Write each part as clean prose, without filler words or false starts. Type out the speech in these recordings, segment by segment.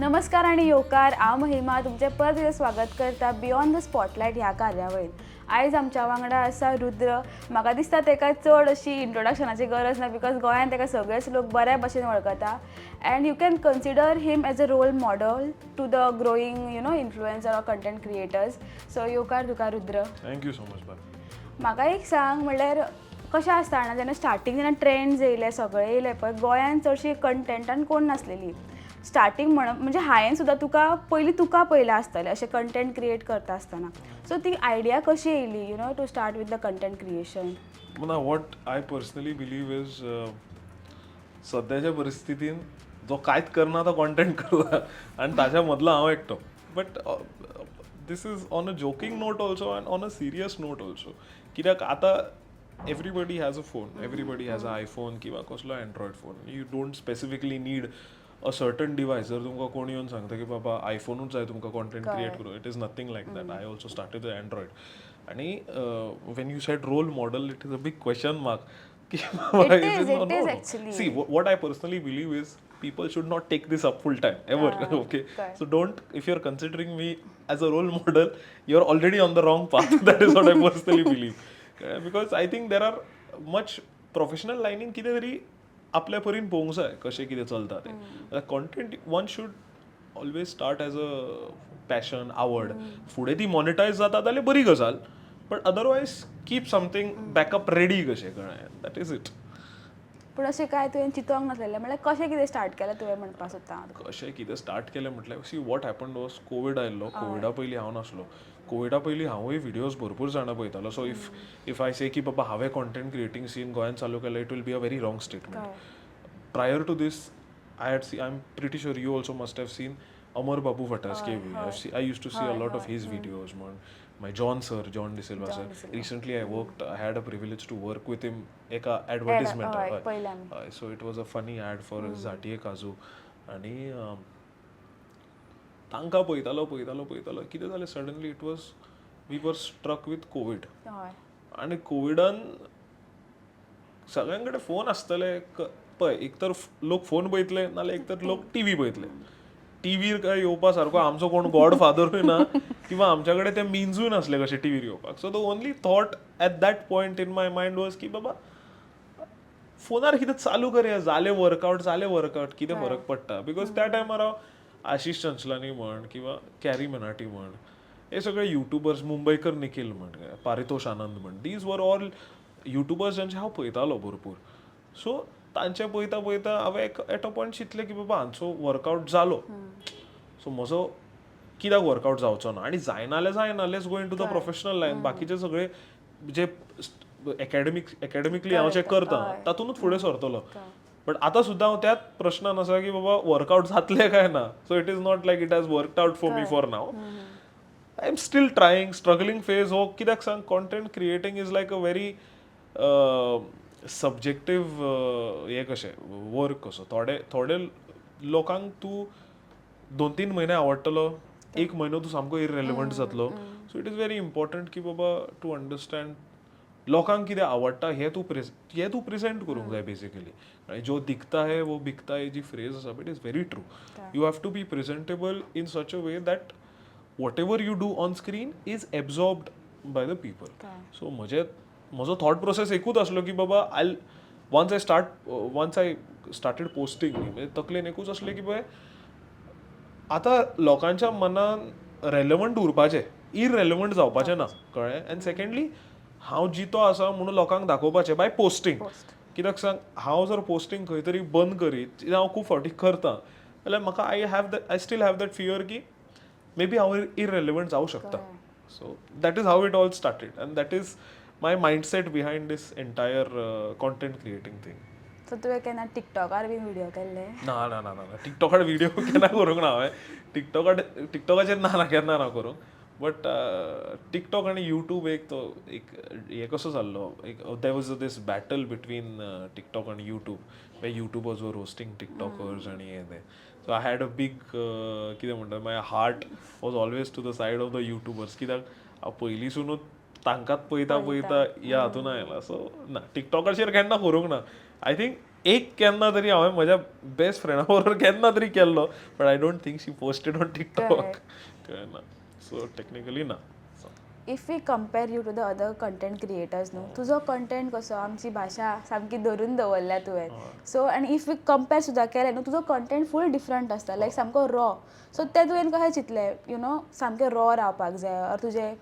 नमस्कार आणि येवकार हांव महिमा तुमचे परत एकदा स्वागत करता बियॉन्ड द स्पॉटलायट ह्या कार्यावळीन. आयज आमच्या वांगडा आसा रुद्र. म्हाका दिसता तेका चड अशी इंट्रोडक्शनाची गरज ना बिकॉज गोंयांत तेका सगळेच लोक बऱ्या भशेन वळखता and you can consider him as a role model to the growing influencer or content creators. So येवकार तुका Rudra. Thank you so much bye. म्हाका एक सांग म्हणल्यार कशें आसता जाणा जेन्ना स्टार्टींग जेन्ना ट्रेंड्स येयले सगळे येयले पळय गोंयांत चडशी कंटेंटान कोण नासलेली. स्टार्टींग म्हणजे हांवें सुद्दां तुका पयलें आसतलें अशें कंटेंट क्रिएट करता आसतना. सो ती आयडिया कशी येयली to start with the content creation. ना what I personally believe is सद्याच्या परिस्थितीन जो कांयच करना तो कॉन्टेंट करता आनी ताच्या मदलो हांव एकटो. But this is on a joking note also and on a serious note also. कित्याक आतां everybody has a phone, everybody has an iPhone किंवा कसलो Android phone. You don't specifically need a certain device. जर तुमकां कोण येवन सांगता की बाबा आयफोनूच जाय तुमकां कॉन्टेंट क्रिएट करूं, it is nothing like that. I also started with Android. आणि when you said role model it is a big question mark. See, what I personally believe is people should not take this up full time ever. Okay, so don't, if you're considering me as a role model, you're already on the wrong path. That is what I personally believe. Because I think there are much professional lining कितें तरी आपल्या परीन पळोवंक जाय कशें कितें चलता तें. Content one should always start as a passion, आवड. फुडें ती मॉनिटायज जाता जाल्यार बरी गजाल. But otherwise keep something backup ready कशें कळ्ळें. That is it. पूण अशें काय तुवें चिंतोंक नासलेलें म्हणल्यार कशें कितें स्टार्ट केलें तुवें म्हणपाक सोदता. कशें कितें स्टार्ट केलें म्हटल्यार see what happened was Covid आयिल्लो. कोविडा पयलीं हांव नासलो. कोविडा पयलीं हांवूय व्हिडियोज भरपूर जाणां पळयतालो. सो इफ आय से की बाबा हांवें कॉन्टेंट क्रिएटींग सीन गोंयांत चालू केलें, it will be a very wrong statement. Prior to this, I'm pretty sure you also must have seen Amar Babu Bhatta's KV. I used to see a lot of his videos. My John D'Silva sir. Recently I had a privilege to work with him eka advertisement. So it was a funny ad for Zatiye Kazu. आणि तांकां पळयतालो कितें जालें suddenly it was we were struck with covid. आनी कोविडान सगळ्यां कडेन phone आसतले पळय. एक तर लोक फोन पळयतले नाल्यार एक तर लोक टीव्ही पळयतले. टीव्हीर काय येवपा सारको आमचो कोण गॉड फादरूय ना किंवा आमच्या कडेन ते मिन्सूय नासले कशें टीव्हीर येवपाक. So the only thought at that point in my mind was की बाबा फोनार कितें चालू करया, जालें वर्कआउट कितें फरक पडटा. बिकॉज त्या टायमार हांव आशिश चंचलानी म्हण किंवा कॅरी मनाटी म्हण हे सगळे युट्यूबर्स, मुंबईकर निखिल म्हण, पारितोष आनंद म्हण, दीज वर ऑल युट्यूबर्स जांचे हांव पळयतालो भरपूर. सो तांचे पळयता हांवें एट अ पॉयंट चिंतलें की बाबा हांचो वर्कआउट जालो. सो म्हजो कित्याक वर्कआउट जावचो ना. आनी जायना जाल्यार let's go into the professional line. बाकीचे सगळे जे एकेडमिकली हांव जे करता तातूंतच फुडें सरतलो. बट आतां सुद्दां हांव त्याच प्रश्नान आसा की बाबा वर्कआउट जातलें काय ना. So it is not like it has worked out for me for now. I am still trying, struggling phase. हो कित्याक सांग, content creating is like a very subjective हे कशें वर्क कसो. थोडे लोकांक तूं 2-3 म्हयने आवडटलो, 1 म्हयनो तूं सामको इररेलेवंट जातलो. So it is very important की बाबा टू अंडरस्टँड लोकांक कितें आवडटा हें तूं प्रेजेंट करूंक जाय बेसिकली. जो दिखता है वो बिकता है जी फ्रेज आसा it is very true. You have to be presentable in such a way that whatever you do on screen is absorbed by the people. So म्हजो थॉट प्रोसेस एकूच आसलो की बाबा वन्स आय स्टार्टेड पोस्टींग म्हणजे तकलेन एकूच आसलें की बाय आतां लोकांच्या मनान रेलेवंट उरपाचें, इररेलेवंट जावपाचें ना. कळ्ळें. एंड सेकेंडली हांव जितो आसा म्हणून लोकांक दाखोवपाचें बाय पोस्टींग. कित्याक सांग, हांव जर पोस्टींग खंय तरी बंद करीत, हांव खूब फावटी करता, जाल्यार म्हाका I still have that fear की मे बी हांव इररेलेवंट जावं शकता. So that is how it all started and that is my mindset behind this entire content creating thing. सो तुवें केन्ना टिकटॉकार बीन व्हिडिओ केल्ले? ना. टिकटॉकार व्हिडिओ केन्ना करूंक ना हांवें. टिकटॉकाचेर ना केन्ना ना करूंक. बट टिकटॉक आनी यूट्यूब एक हे कसो जाल्लो, there was this battle between TikTok आनी यूट्यूब. यूट्यूबर्स वर रोस्टिंग टिकटॉकर्स आनी हें तें. So I had a big कितें म्हणटा my heart was always to the side of the YouTubers. कित्याक हांव पयलींसूनच तांकांच पळयता ह्या हातून आयला. सो ना, टिकटॉकाचेर केन्ना करूंक ना. आय थिंक एक केन्ना तरी हांवें म्हज्या बेस्ट फ्रेंडा बरोबर केन्ना तरी केल्लो but I don't think she posted on TikTok कळना सो टेक्निकली ना if we compare you to the other content creators न्हू तुजो कंटेंट कसो आमची भाशा सामकी धरून दवरल्या तुवें सो आनी इफ वी कंपेर सुद्दां केलें न्हू तुजो कंटेंट फूल डिफरंट आसता लायक सामको रॉ सो तें तुवें कशें चिंतलें यू नो सामकें रॉ रावपाक जाय ऑर तुजें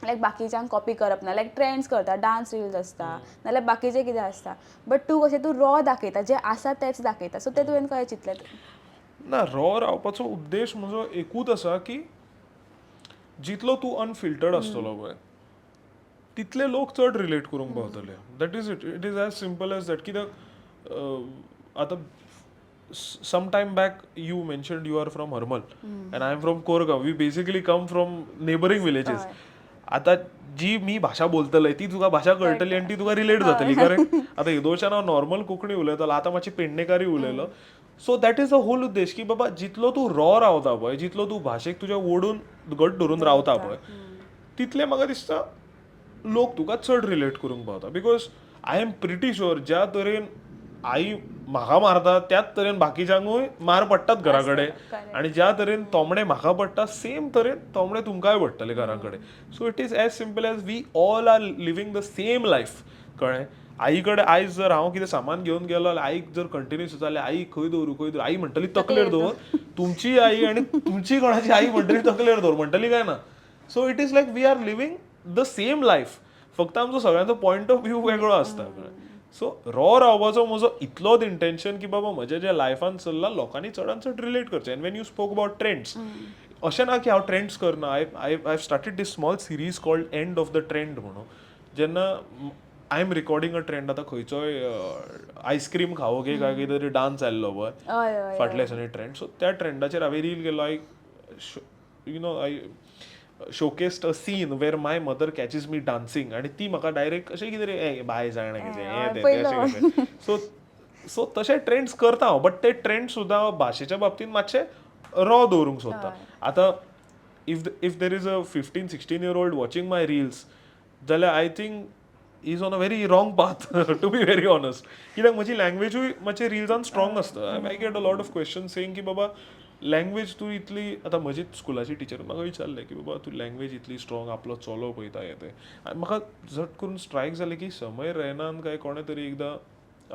लायक बाकीच्यांक कॉपी करप ना लायक ट्रेंड्स करता डान्स रिल्स आसता नाल्यार बाकीचें कितें आसता बट तूं कशें तूं रॉ दाखयता जें आसा तेंच दाखयता सो तें तुवें कशें चिंतलें ना रॉ रावपाचो उद्देश म्हजो एकूच आसा की जितलो तूं अनफिल्टर्ड आसतलो पळय तितले लोक चड रिलेट करूंक पावतले that is it is as simple as that कित्याक आतां some time back you mentioned you are from Harmal and I am from Koregaon. We basically come from neighboring villages. आता जी मी भाषा बोलतलय ती तुका भाषा कळटली आणि ती तुका रिलेट जातली करेक्ट आता येदोळच्यान हांव नॉर्मल कोंकणी उलयतालो आता मातशी पेडणेकारी उलयलो so that is the whole उद्देश की बाबा जितलो तूं रॉ रावता पळय जितलो तूं भाशेक तुज्या ओडून घट धरून रावता पळय तितले म्हाका दिसता लोक तुका चड रिलेट करूंक पावता because I am pretty sure ज्या तरेन आई म्हाका मारता त्याच तरेन बाकीच्यांकूय मार पडटात घरा कडेन आणि ज्या तरेन तोमडे म्हाका पडटा सेम तरेन तोमडे तुमकांय पडटले घरा कडेन so it is as simple as we all are living the same life कळ्ळें आई कडेन आयज जर हांव कितें सामान घेवन गेलो जाल्यार आईक जर कंटिन्यूस जाल्यार आई खंय दवरूं आई म्हणटली तकलेर दवर तुमची आई आणि तुमची कोणाची आई म्हणटली तकलेर दवर म्हणटली काय ना so it is like we are living the same life फक्त आमचो सगळ्यांचो पॉयंट ऑफ व्ह्यू वेगळो आसता कळ्ळें सो रॉ रावपाचो म्हजो इतलोच इंटेंशन की बाबा म्हज्या ज्या लायफान चल्ला लोकांनी चडान चड रिलेट करचें and when you spoke about trends अशें ना की हांव ट्रेंड्स करना I started this small series called end of the trend म्हणून जेन्ना I am recording a trend आतां खंयचोय आयस्क्रीम खावो की काय कितें तरी डान्स आयल्लो पळय फाटल्या दिसांनी ट्रेंड सो त्या ट्रेंडाचेर हांवें रील केलो I you know I showcased a scene where my mother catches me dancing आणि ती म्हाका डायरेक्ट अशें कितें रे बाय जाणा कितें सो तशे ट्रेंड्स करता हांव बट ते ट्रेंड सुद्दां भाशेच्या बाबतींत मातशे रॉ दवरूंक सोदता आतां if there is a 15-16 year old watching my reels जाल्यार I think is on a very wrong path to be very honest कित्याक म्हजी लँग्वेजूय मातशे रिल्सान स्ट्रॉंग आसता I get a lot of question saying की बाबा लँग्वेज तूं इतली आतां म्हजी स्कुलाची टिचर म्हाका विचारलें की बाबा तूं लँग्वेज इतली स्ट्रॉंग आपलो चलो पळयता हें तें आनी म्हाका झट करून स्ट्रायक जालें की समय रैनान काय कोणे तरी एकदां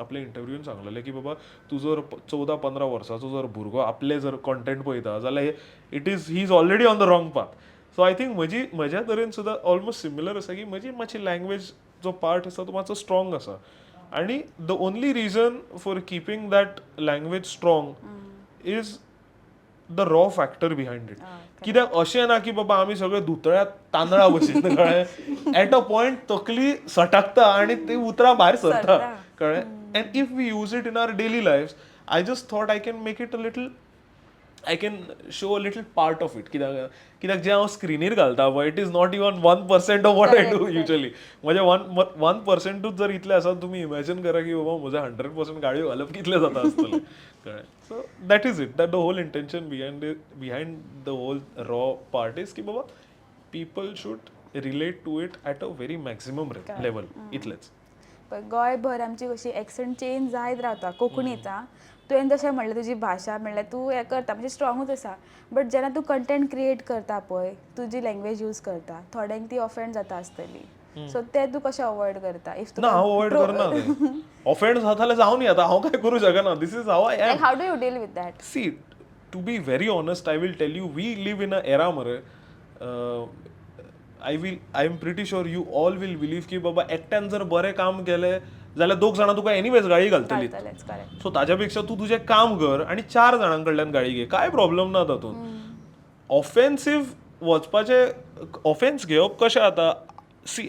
आपल्या इंटरव्यून सांगलेलें की बाबा तूं जर 14-15 वर्साचो जर भुरगो आपले जर कॉन्टेंट पळयता जाल्यार it is he is already on the wrong path so I think म्हज्या तरेन सुद्दां ऑलमोस्ट सिमिलर आसा की म्हजी मातशी लँग्वेज जो पार्ट आसा तो मातसो स्ट्रॉंग आसा आनी the only reason for keeping that language strong is the raw factor behind it कित्याक अशें ना की बाबा आमी सगळे धुतळ्यात तांदळा भशेन कळ्ळें एट अ पॉयंट तकली सटकता आनी ती उतरां भायर सरता कळ्ळें and if we use it in our daily life I just thought I can make it a little I can show a little part of it कित्याक जें हांव स्क्रिनीर घालता पळय it is not even 1% of what I do usually म्हणजे 1% जर इतलें आसा तुमी इमॅजिन करा की बाबा म्हजे 100% गाडयो घालप कितलें जाता आसतलें कळ्ळें so that is it that the whole intention behind the whole raw part is की बाबा people should relate to it at a very maximum level इतलेंच गोंयभर आमची कशी एक्सेंट चेंज जायत रावता कोंकणीचा तुवें जशें म्हणलें तुजी भाशा म्हणल्यार तूं हें करता म्हणजे स्ट्रॉंगूच आसा बट जेन्ना तूं कंटेंट क्रिएट करता पळय तुजी लँग्वेज यूज करता थोड्यांक ती ऑफेंड जाता आसतली सो तें तूं कशें अवॉयड करता इफ ना हांव अवॉयड करना ऑफेंड जाता जाल्यार जावन येता हांव काय करूं शकना this is how I am how do you deal with that see to be very honest I will tell you we live in a era मरे I am pretty sure you all will believe की बाबा एकट्यान जर बरें काम केलें जाल्यार 2 जाणां तुका एनीवेज गाळी घालतली सो ताच्या पेक्षा तूं तुजें काम कर आनी 4 जाणां कडल्यान गाळी घे काय प्रॉब्लेम ना तातूंत ऑफेन्सीव वचपाचें ऑफेन्स घेवप कशें जाता see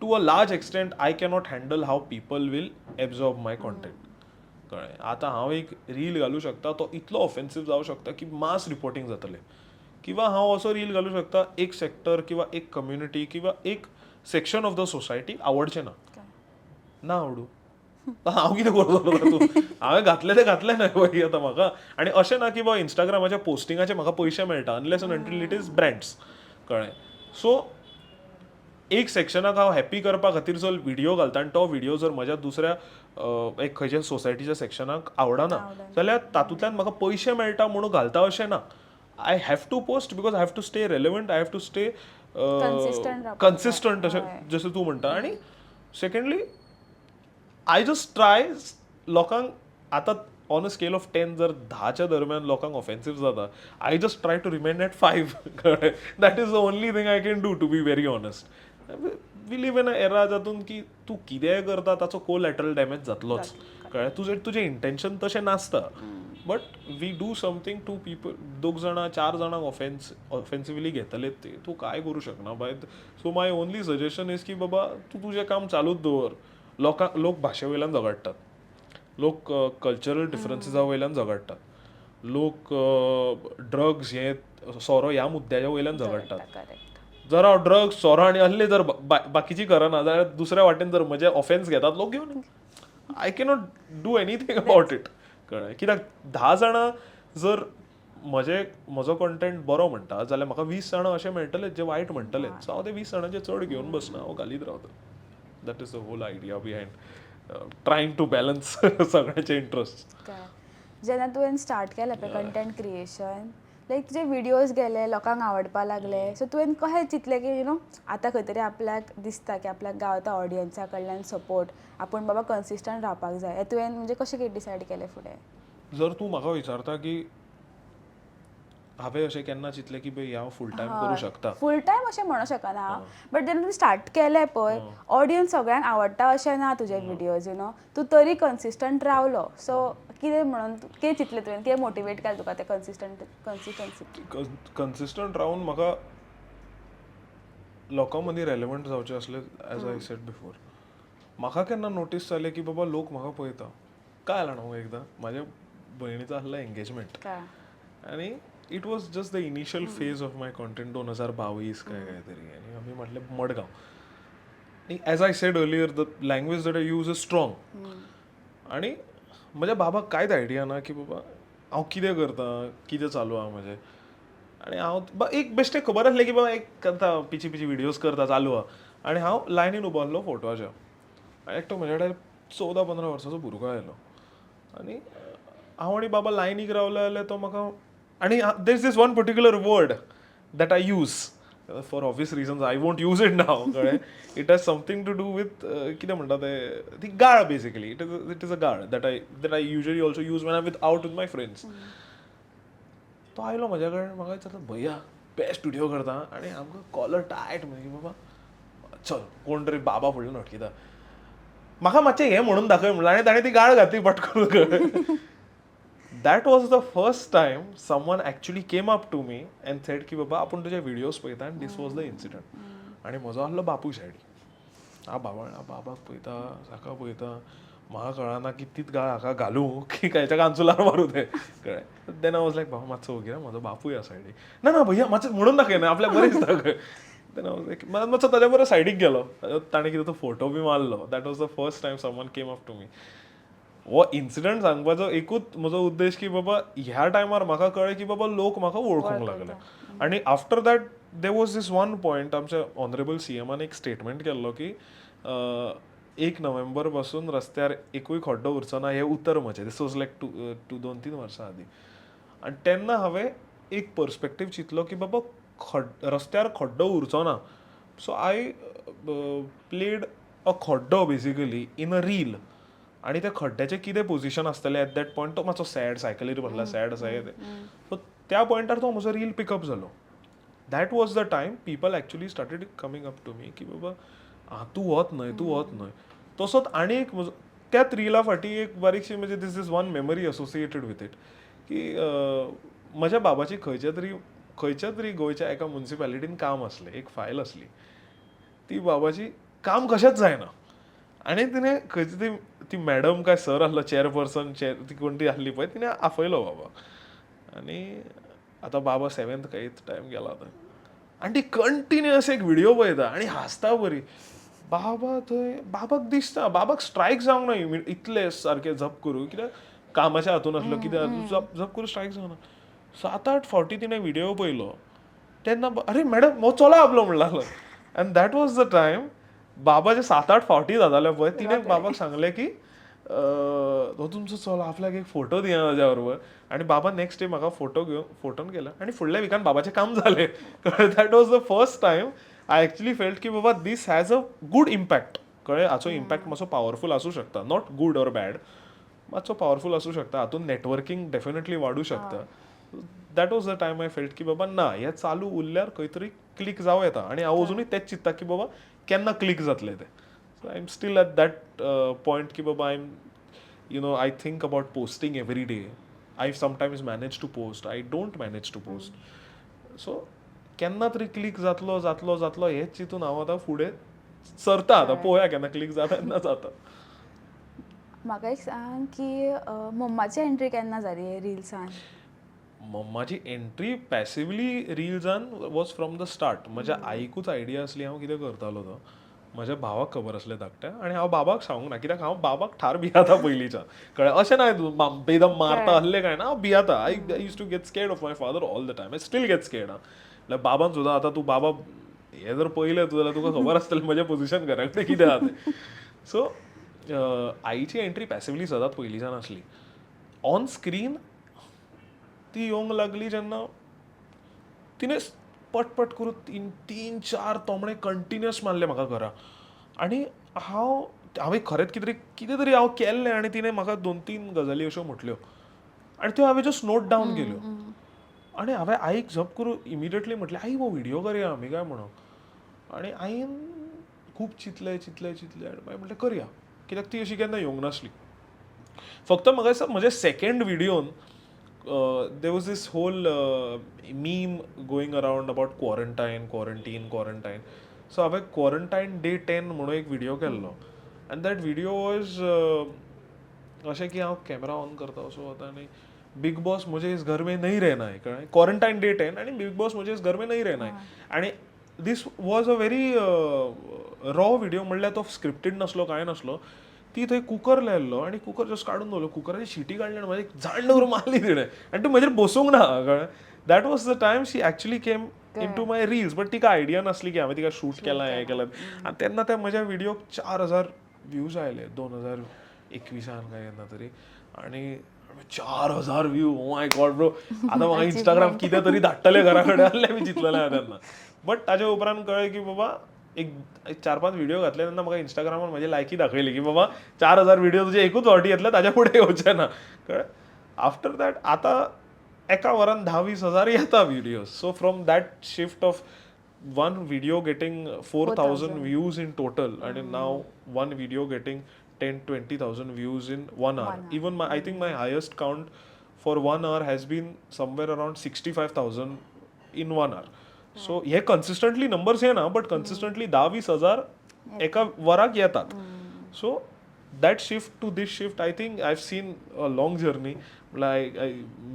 to a large extent I cannot handle how people will absorb my content कळ्ळें आतां हांव एक रील घालूं शकता तो इतलो ऑफेन्सीव जावं शकता की मास रिपोर्टींग जातलें किंवा हांव असो रील घालूं शकता एक सेक्टर किंवा एक कम्युनिटी किंवा एक सेक्शन ऑफ द सोसायटी आवडचें ना आवडू हांव कितें करतलो तूं हांवें घातलें तें घातलें न्हय पळय आतां म्हाका आनी अशें ना की बाबा इंस्टाग्रामाच्या पोस्टिंगाचे म्हाका पयशे मेळटा unless and until it is brands कळ्ळें सो एक सेक्शनाक हांव हॅप्पी करपा खातीर जर व्हिडिओ घालता आनी तो व्हिडिओ जर म्हज्या दुसऱ्या एक खंयच्या सोसायटीच्या सेक्शनाक आवडना जाल्यार तातूंतल्यान म्हाका पयशे मेळटा म्हणून घालता अशें ना. I have to post because I have to stay relevant, I have to stay consistent अशें जसं तूं म्हणटा. आनी सेकंडली आय जस्ट ट्राय लोकांक आतां ऑन अ स्केल ऑफ 10 जर 10च्या दरम्यान लोकांक ऑफेन्सिव्ह जाता, I just try to remain at 5. That is the only thing I can do to be very honest. We live in a era जातून की तूं कितेंय करता ताचो कोलॅटरल डॅमेज जातलोच. कळ्ळें? तुजें इंटेंशन तशें नासता, but we do something to people. 2 जाणां 4 जाणांक ऑफेन्सिवली घेतलेत ते, तूं काय करूं शकना बाय. So my only suggestion is की बाबा तूं तुजें काम चालूच दवर. लोक भाशे वयल्यान झगडटात, लोक कल्चरल डिफरन्सिसा वयल्यान झगडटात, लोक ड्रग्स हे सोरो ह्या मुद्द्याच्या वयल्यान झगडटात. जर हांव ड्रग्स सोरो आनी असले जर बाकीची करना जाल्यार दुसऱ्या वाटेन जर म्हजे ऑफेन्स घेतात लोक घेवन, I cannot do anything about it. कळ्ळें? कित्याक 10 जाणां जर म्हजो कंटेंट बरो म्हणटा जाल्यार म्हाका 20 जाणां अशे मेळटले जे वायट म्हणटले. सो हांव ते 20 जाणांचे चड घेवन बसना, हांव घालीत रावता. That is the whole idea behind trying to balance सगळ्यांचे इंट्रस्ट. जेन्ना तुवें स्टार्ट केलें पळय कंटेंट क्रिएशन, लायक तुजे विडियोज गेले, लोकांक आवडपाक लागले, सो तुवें कशें चिंतलें की आतां खंय तरी आपल्याक दिसता की आपल्याक गावता ऑडियन्सा कडल्यान सपोर्ट, आपूण बाबा कन्सिस्टंट रावपाक जाय, हें तुवें म्हणजे कशें कितें डिसायड केलें फुडें? जर तूं म्हाका विचारता की हांवें अशें केन्ना चिंतलें की भाई हांव फूल टायम करूं शकता, फूल टायम अशें म्हणूं शकना, बट जेन्ना तुवें स्टार्ट केलें पळय, ऑडियन्स सगळ्यांक आवडटा अशें ना तुजे विडियोज. तूं तरी कन्सिस्टंट रावलो. सो कितें म्हणून कितें चिंतलें तुवें, कितें मोटिवेट केलें तुका तें कन्सिस्टन्सी? कन्सिस्टंट रावन म्हाका लोकां मदीं रेलेवंट जावचें असलें. एज आय सेड बिफोर, म्हाका केन्ना नोटीस जालें की बाबा लोक म्हाका पळयता. काय जाणां एकदां म्हाज्या भयणीचो आहलो एंगेजमेंट, आनी it was just the initial phase of my content 2022 काय तरी. आनी आमी म्हटलें मडगांव. आनी as I said earlier, the language that I use is strong. आनी म्हज्या बाबाक कांयच आयडिया ना की बाबा हांव कितें करता, कितें चालू आहा म्हजें. आनी हांव एक बेश्टें खबर आसलें की बाबा एक करता, पिची विडियोज करता, चालू आहा. आनी हांव लायनीन उबो आसलो फोटवाच्या, आनी एकटो म्हजे कडेन 14-15 वर्साचो भुरगो आयलो. आनी हांव आनी बाबा लायनीक रावले जाल्यार तो म्हाका, आनी there is this one particular word that I use for obvious reasons. I won't use it now. कळ्ळें? It has something to do with कितें म्हणटा ते, ती गाळ बेसिकली. इट इज अ गाळ that I usually also use when I with out with my friends. तो आयलो म्हज्या कडेन, म्हाका विचारलो भैया बेस्ट व्हिडियो करता, आनी आमकां कॉलर टायट म्हणजे बाबा चल कोण तरी बाबा फुडल्यान हटकिता, म्हाका मातशें हें म्हणून दाखय म्हणलें. आनी ताणें ती गाळ घातली पटकन. That was the first time someone actually came up to me and said की बाबा आपूण तुजे विडियोज पळयता आनी दीस वॉज द इन्सिडंट. आनी म्हजो आहलो बापूय सायडी. बाबाक पळयता, हाका पळयता, म्हाका कळना की तीच गाळ हाका घालूं की खंयच्या कांचुलार मारूं तें. कळ्ळें? देन आय वॉज लायक बाबा मातसो ओगी, म्हजो बापूय आसा सायडीक. ना भैया मातशें म्हणून दाखय ना, आपल्याक बरें दिसता. देन आय वॉज लायक मातसो ताज्या बरोबर सायडीक गेलो. ताणें कितें तो फोटो बी मारलो. That was the first time someone came up to me. हो इन्सिडंट सांगपाचो एकूच म्हजो उद्देश की बाबा ह्या टायमार म्हाका कळ्ळें की बाबा लोक म्हाका वळखूंक लागले. आनी after that there was this one point, आमच्या ऑनरेबल CMन एक स्टेटमेंट केल्लो की 1 नोव्हेंबर पासून रस्त्यार एकूय खड्डो उरचो ना, हें उतर म्हजें. दीस वॉज लायक 2-3 वर्सां आदीं. आनी तेन्ना हांवें एक पर्स्पेक्टीव चिंतलो की बाबा रस्त्यार खड्डो उरचो ना. सो आय प्लेड अ खड्डो बेसिकली इन अ रील. आनी त्या खड्ड्याचें कितें पोजिशन आसतलें एट दॅट पॉयंट, तो मातसो सॅड, सायकलीर बसला सॅड आसा हें तें. सो त्या पॉयंटार तो म्हजो रील पिकअप जालो. That was the time people actually started coming up to me की बाबा तूं वच न्हय. तसोच आनी एक त्याच रिला फाटी एक बारीकशी म्हणजे this is one memory associated with it की म्हज्या बाबाची खंयच्या तरी गोंयच्या एका म्युनिसिपॅलिटीन काम आसलें, एक फायल आसली. ती बाबाची काम कशेंच जायना. आनी तिणें खंयची ती मॅडम काय सर आसलो, चेअरपर्सन, ती कोण ती आसली पळय, तिणें आफयलो बाबाक. आनी आतां बाबा 7th काय 8th टायम गेला थंय. आनी ती कंटिन्युअस एक व्हिडियो पळयता आनी हांसता बरी. बाबा थंय, बाबाक दिसता, बाबाक स्ट्रायक जावंक ना इतले सारके झप करूं, कित्याक कामाच्या हातून आसलो, कित्याक झप करून स्ट्रायक जावना. 7-8 फावटी तिणें व्हिडियो पळयलो. तेन्ना अरे मॅडम हो चलो आपलो म्हणून लागलो. End that was the time बाबा जे 7-8 फावटी जाताले पळय, तिणें बाबाक सांगलें की हो तुमचो चलो आपल्याक एक फोटो दिया म्हज्या बरोबर आनी बाबा नेक्स्ट डे म्हाका फोटोन गेला आनी फुडल्या विकान बाबाचें काम जालें that was the first time I actually felt की बाबा दीस हॅज अ गुड इम्पॅक्ट कळ्ळें हाचो इम्पॅक्ट मातसो पावरफूल आसूं शकता नॉट गूड ऑर बॅड मातसो पावरफूल आसूं शकता हातून नेटवर्कींग डेफिनेटली वाडूं शकता that was the time I felt की बाबा ना हें चालू उरल्यार खंय तरी क्लिक जावं येता आनी हांव अजुनूय तेंच चिंतता की बाबा केन्ना क्लिक जातलें तें so I am still at that point की बाबा I am I think about posting every day. I sometimes manage to post. I don't manage to post. So, केन्ना तरी क्लिक जातलो हेच चिंतून हांव आतां फुडें सरता आतां पळोवया केन्ना क्लिक जाता तेन्ना जाता. म्हाका एक सांग की मम्माची एंट्री केन्ना जाली रिल्सान? मम्माची एंट्री पॅसिवली रिल्सान वॉज फ्रॉम द स्टार्ट. म्हज्या आईकूच आयडिया असली हांव कितें करतालो तो. म्हज्या भावाक खबर आसलें धाकट्या आनी हांव बाबाक सांगूंक ना कित्याक हांव बाबाक ठार भियाता पयलींच्यान कळ्ळें अशें नाय बेदम मारता ahल्लें काय ना हांव भियाता I use to get scared of my father all the time I still get scared म्हळ्यार बाबान सुद्दां आतां तूं बाबा हें जर पयलें जाल्यार तुका खबर आसतलें म्हजें पोजिशन घरा कडेन कितें आहा तें सो आईची एंट्री पॅसिवली सदांच पयलींच्यान आसली ऑन स्क्रीन ती येवंक लागली जेन्ना तिणें पट करून तीन चार तोमणे कंटिन्युअस मारले म्हाका घरा आनी हांवें खरेंच कितें तरी हांव केल्लें आनी तिणें म्हाका 2-3 गजाली अश्यो म्हटल्यो आनी त्यो हांवें जस्ट नोट डावन केल्यो आनी हांवें आईक झप करून इमिडियटली म्हटलें आई वो व्हिडियो करया आमी काय म्हणून आनी आईन खूब चिंतलें आनी मागीर म्हटलें करया कित्याक ती अशी केन्ना येवंक नासली फक्त म्हाका दिसता म्हज्या second व्हिडियोन there was this whole meme going around about quarantine. So I have quarantine day 10 म्हणून एक व्हिडिओ केल्लो and that video was अशें की हांव कॅमेरा ऑन करता असो वता आनी बिग बॉस मुझे इस घर में नहीं रहना है कळ्ळें क्वारंटायन डे 10 आनी बिग बॉस मुझे इस घर में नहीं रहना है आनी this was a very raw video म्हणल्यार तो स्क्रिप्टेड नासलो कांय नासलो ती थंय कुकर लायल्लो आनी कुकर जस्ट काडून दवरलो कुकराची शिटी काडली आनी म्हाजी झाड करून मारली तिणें आनी तूं म्हजेर बसूंक ना कळ्ळें that was the time she actually came into my reels but तिका आयडिया नासली की हांवें तिका शूट केलां हें केलां आनी तेन्ना त्या म्हज्या व्हिडियोक 4,000 व्ह्यूज आयले 2021 काय केन्ना तरी आनी 4,000 view oh my God bro आतां म्हाका इंस्टाग्राम कितें तरी धाडटले घरा कडेन आसलें मी चिंतलेलें हांवें तेन्ना बट ताच्या उपरांत कळ्ळें की बाबा एक 4-5 व्हिडिओ घातले तेन्ना म्हाका इंस्टाग्रामार म्हजी लायकी दाखयली की बाबा 4,000 व्हिडिओ तुजे एकूच फावटी येतले ताच्या फुडें येवचे ना कळ्ळें आफ्टर दॅट आतां एका वरान 10-20 येता videos so from that shift of one video getting 4,000 views in total आणि now one video getting 10-20,000 views in 1 hour even I think my highest count for 1 hour has been somewhere around 65,000 in 1 hour so हे consistently numbers येना but consistently 10-20 एका वराक येतात so that shift to this shift I think I have seen a long journey like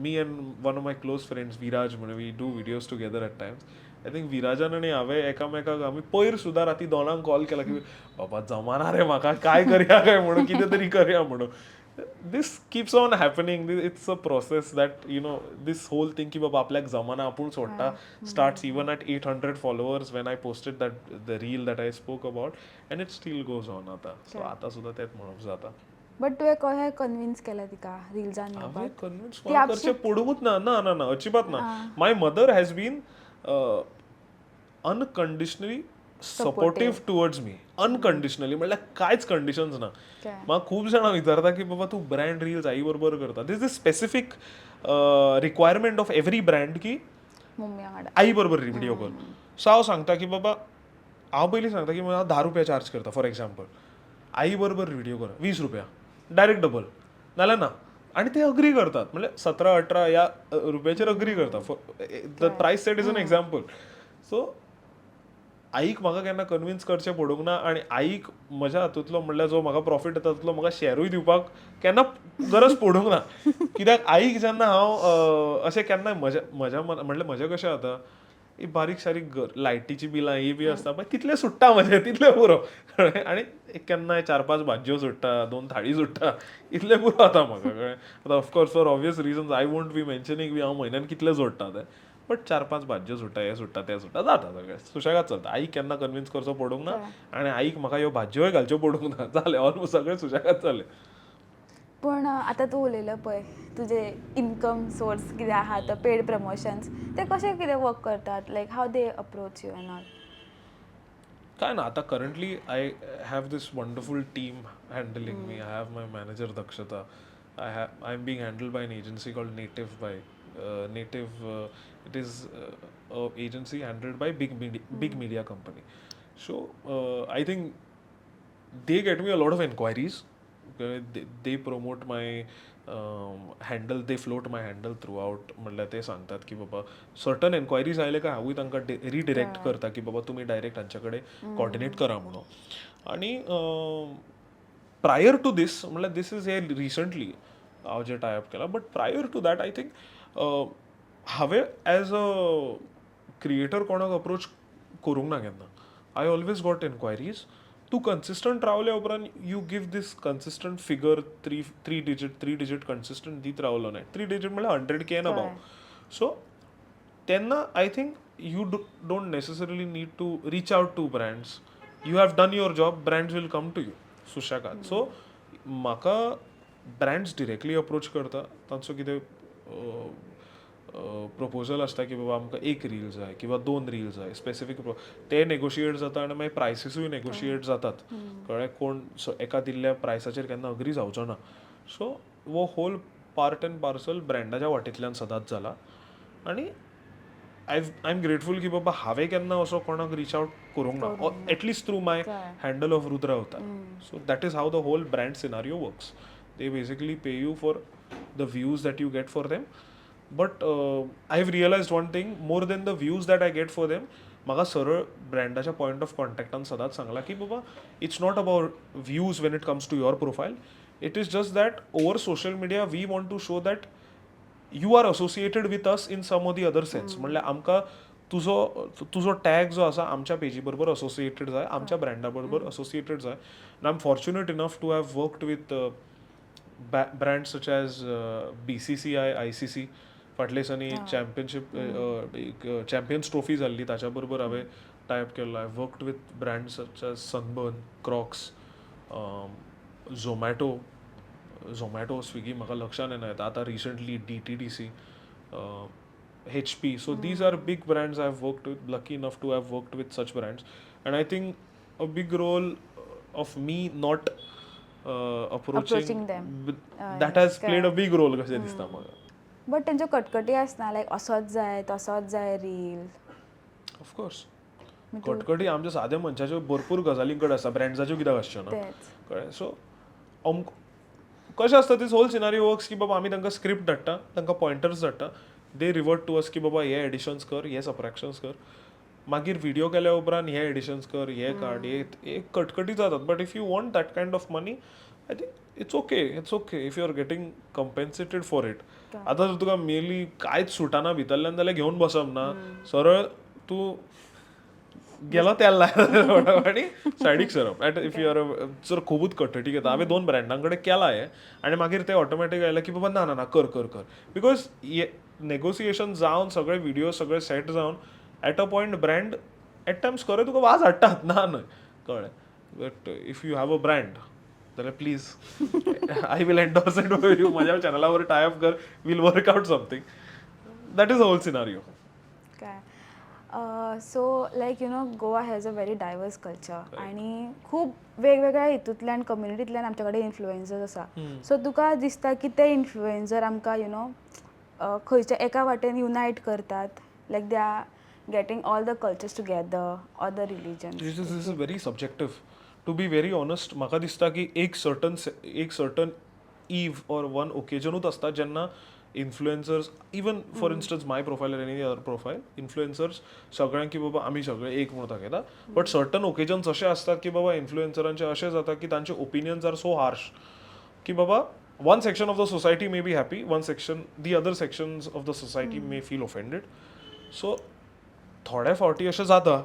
me and one of my close friends Viraj म्हणून we do videos together at times I think विराजान आनी हांवें एकामेकाक आमी पयर सुद्दां राती 2 कॉल केला की बाबा जमाना रे म्हाका काय करया काय म्हणून कितें तरी करया म्हणून this keeps on happening it's a process that this whole thing ki baba आपल्याक जमाना आपूण सोडटा starts even at 800 followers when I posted that the reel that I spoke about and it still goes on आता so आता सुद्धा तेच म्हणून जाता बट तुवें कशें कन्विन्स केलें तिका रिल्सान हांवें कन्विन्स करचें पडूंकूच ना ना ना ना अजिबात ना my mother has been unconditionally supportive towards me unconditionally म्हणल्यार कांयच कंडिशन्स ना म्हाका खूब जाणां विचारता की बाबा तूं ब्रँड रिल्स आई बरोबर करता this is specific requirement of every brand की आई बरोबर व्हिडिओ कर सो हांव सांगता की बाबा हांव पयलीं सांगता की हांव 10 रुपया चार्ज करता फॉर एक्झाम्पल आई बरोबर व्हिडिओ कर 20 रुपया डायरेक्ट डबल नाल्यार ना आनी ते अग्री करतात म्हणजे 17-18 ह्या रुपयाचेर अग्री करता द प्रायस set is an example so आईक म्हाका केन्ना कन्विन्स करचें पडूंक ना आनी आईक म्हज्या हातूंतलो म्हणल्यार जो म्हाका प्रॉफीट येता तातूंतलो म्हाका शेरूय दिवपाक केन्ना गरज पडूंक ना कित्याक आईक जेन्ना हांव अशें केन्ना म्हज्या म्हणल्यार म्हजें कशें जाता बारीक सारीक लायटीची बिलां ही बी आसता पळय तितलें सुट्टा म्हजें तितलें पुरो कळ्ळें आनी केन्नाय 4-5 भाजयो सुट्टा 2 थाळी सुट्टा इतलें पुरो जाता म्हाका कळ्ळें आतां of course for obvious reasons I won't be mentioning बी हांव म्हयन्यान कितलें जोडटा तें बट 4-5 भाजयो सुट्टा हें सुट्टा तें सुट्टा जाता सगळें सुशेगाद चलता आईक केन्ना कन्विन्स करचो पडूंक ना आनी आईक म्हाका ह्यो भाजयोय घालच्यो पडूंक ना जालें ऑलमोस्ट सगळें सुशेगाद जालें पण आतां तूं उलयलो पळय तुजे इनकम सोर्स कितें आहा तो पेड प्रमोशन्स ते कशें कितें वर्क करतात like how they approach you and all. काय ना आता currently I have this wonderful team handling me. I have my manager Dakshata. I am being handled by an agency called Native. It is a agency handled by big media company. So I think they get me a lot of inquiries. They promote my handle, they float my handle throughout. म्हणल्यार ते सांगतात की बाबा certain एन्क्वायरीज आयले काय हांवूय तांकां redirect करता की बाबा तुमी डायरेक्ट हांचे कडेन कॉर्डिनेट करा म्हणून. आनी प्रायर टू दीस म्हणल्यार दीस इज हे रिसंटली हांव जे टायअप केला, but prior to that I think हांवें एज अ क्रिएटर कोणाक अप्रोच करूंक ना केन्ना. I always got enquiries. तूं कन्सिस्टंट रावले उपरांत you give this consistent figure three digit consistent दीत रावलो न्हय. 3 डिजीट म्हळ्यार 100K एन अबाव. सो तेन्ना I think you don't necessarily need to reach out to brands. You have done your job, brands will come to you सुशेगाद. So म्हाका brands directly approach करता. तांचो कितें प्रपोजल आसता की बाबा आमकां 1 रील जाय किंवा 2 रील जाय स्पेसिफीक ते नेगोशिएट जाता आनी मागीर प्रायसीसूय नेगोशिएट जातात. कळ्ळें, कोण एका दिल्ल्या प्रायसाचेर केन्ना अग्री जावचो ना. सो वो होल पार्ट एंड पार्सल ब्रँडाच्या वाटेंतल्यान सदांच जाला. आनी आय एम ग्रेटफूल की बाबा हांवें केन्ना असो कोणाक रीच आउट करूंक ना, at least through my handle of Rudra Avatar. So that is how the whole brand scenario works. They basically pay you for the views that you get for them. But I have realised one thing, more than the views that I get for them, म्हाका सरळ ब्रँडाच्या point of कॉन्टॅक्टान सदांच सांगला की बाबा it's not about views when it comes to your profile. It is just that over social media we want to show that you are associated with us in some of the other sense. म्हणल्यार आमकां तुजो tag जो आसा आमच्या पेजी बरोबर associated जाय, आमच्या ब्रँडा बरोबर असोसिएटेड जाय. I am fortunate enough to have worked with brands such as BCCI, ICC. फाटले दिसांनी चॅम्पियन्स ट्रॉफी जाल्ली, ताच्या बरोबर हांवें टायप केल्लो. I worked with brands such age sunburn, Crocs, Zomato, Swiggy, म्हाका लक्षान येना येता आतां recently DTDC, HP. So these are big brands I've worked with, lucky enough to have worked with such brands. And I think a big role of me not approaching them. That has played a big role कशें दिसता म्हाका. But तेंच्यो कटकटी आसना लायक असोच जाय तसोच जाय reel. Of course कटकटी आमच्या साद्या मनशाच्यो भरपूर गजालीं कडेन आसता, ब्रँड्साच्यो कित्याक आसच्यो ना. कळ्ळें. सो कशें आसता दीस होल सिनारियो वर्क्स की बाबा आमी तांकां स्क्रिप्ट धाडटा, तांकां पॉयंटर्स धाडटा. दे रिवर्ट टू अस की बाबा हे एडिशन्स कर, हे सबट्रॅक्शन्स कर. मागीर व्हिडिओ केल्या उपरांत हे एडिशन्स कर, हे काड, हे कटकटी जातात. But if you want that kind of money I think it's okay if you are getting compensated for it. आतां जर तुका मेली कांयच सुटाना भितरल्यान जाल्यार घेवन बसप ना, सरळ तूं गेलो तेल लायला आनी सायडीक सरप. इफ यू आर जर खुबूच कटकटी घेता, हांवें 2 ब्रँडां कडेन केला हे आनी मागीर ते ऑटोमॅटीक आयले की बाबा ना कर बिकॉज नेगोसिएशन जावन सगळे व्हिडिओ सगळे सेट जावन at a point brand at times खरें तुका वाज हाडटात ना न्हय. कळ्ळें. But if you have a brand जाल्यार please I will endorse it for you. म्हाज्या चॅनलावर टायअप कर, will work out something. That is a whole scenario. So like Goa has a very diverse culture आनी खूब वेगवेगळ्या हितूंतल्यान कम्युनिटींतल्यान आमच्या कडेन इन्फ्लुएन्सर्स आसा. सो तुका दिसता की ते इन्फ्लुएन्सर आमकां खंयच्या एका वाटेन युनायट करतात, like they are getting all the cultures together or the religion. This is very subjective. To be very honest, म्हाका दिसता की एक सर्टन ईव ऑर वन ओकेजनूच आसता जेन्ना influencers, even for instance my profile or any other profile, influencers सगळ्यांक की बाबा आमी सगळे एक म्हणून दाखयता. बट सर्टन ओकेजन्स अशे आसतात की बाबा इन्फ्लुएन्सरांचे अशें जाता की तांचे ओपिनियन्स आर सो हार्श की बाबा one section of the society may be happy, the other sections of the society may feel offended. So थोड्या फावटी अशें जाता.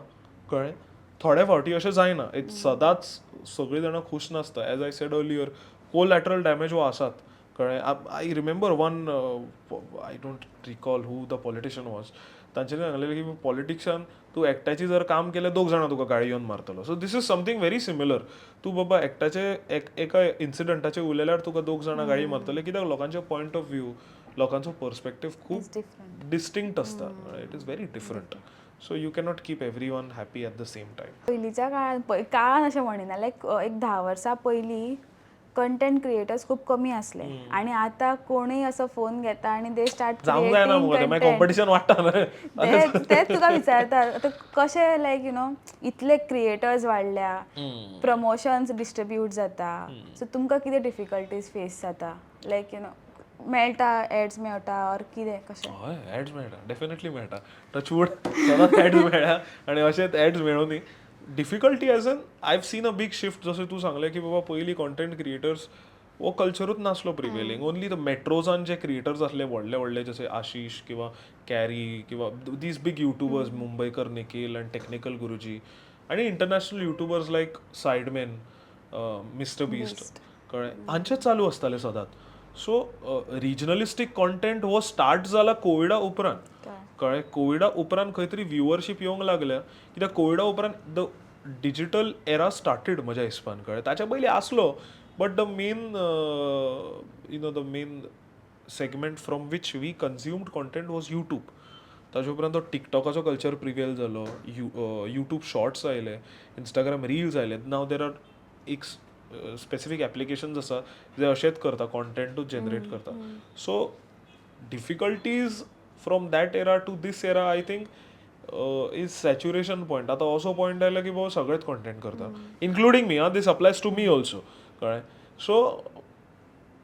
कळ्ळें. थोड्या फावटी अशें जायना. सदांच सगळीं जाणां खूश नासता. As I said earlier, collateral damage वो आसात. कळ्ळें. I remember one I don't recall who the politician was. तांच्यांनी सांगलेलें की पॉलिटिक्सान तूं एकट्याची जर काम केलें 2 जाणां तुका गाळी येवन मारतलो. So this is something very similar. तूं बाबा एकट्याचे एका इन्सिडंटाचेर उलयल्यार तुका 2 जाणां गाळी मारतले, कित्याक लोकांचे पॉयंट ऑफ व्यू, लोकांचो पर्स्पेक्टीव खूब डिफरंट. डिस्टिंक्ट असता. It is very different. So you cannot keep every one happy at the same time. पयलींच्या काळान अशें म्हणिना लायक एक 10 वर्सां पयलीं कंटेंट क्रिएटर्स खूप कमी असले आणि आता कोणीय असो फोन घेता आणि दे स्टार्ट जावंक जायना मुगो तें, मागीर कॉम्पिटिशन वाडटा न्हय. तेच तुका विचारता आतां कशें लायक इतले क्रिएटर्स वाडल्या, प्रमोशन्स डिस्ट्रिब्यूट जाता, सो तुमकां कितें डिफिकल्टीज फेस जाता लायक मेळटा एड्स मेळटा ऑर कितें कशें? हय, एड्स मेळटा, डेफिनेटली मेळटा. टचवूड सदांच एड्स मेळ्ळ्या आनी अशेंच एड्स मेळोनी difficulty as an I've seen a big shift. जशें तूं सांगलें की बाबा पयलीं कॉन्टेंट क्रिएटर्स हो कल्चरूच नासलो प्रिवेलिंग. ओन्ली द मेट्रोजान जे क्रिएटर्स आसले व्हडले व्हडले, जशे आशिश किंवा कॅरी किंवा दीज बीग युट्यूबर्स, मुंबयकर निखिल आनी टेक्निकल गुरुजी, आनी इंटरनॅशनल युट्यूबर्स लायक सायडमॅन, मिस्टर बीस्ट, कळ्ळें, हांचेच चालू आसतालें सदांच. सो रिजनलिस्टीक कॉन्टेंट हो स्टार्ट जाला कोविडा उपरांत. कळ्ळें. कोविडा उपरांत खंय तरी व्ह्युअरशीप येवंक लागल्या, कित्याक कोविडा उपरांत द डिजिटल एरा स्टार्टेड म्हज्या हिसपान. कळ्ळें. ताच्या पयलीं आसलो, but the main the main segment from which we consumed content was YouTube. ताजे उपरांत तो टिकटॉकाचो कल्चर प्रिवेल जालो, यूट्यूब शॉर्ट्स आयले, इंस्टाग्राम रील्स आयले. नाव देर आर एक स्पेसिफीक एप्लिकेशन्स आसा जे अशेंच करता, कॉन्टेंटूच जनरेट करता. So difficulties from that era to this era I think is saturation point. आतां असो पॉयंट आयला की बाबा सगळेच कॉन्टेंट करता, including me. This applies to me also. कळ्ळें. सो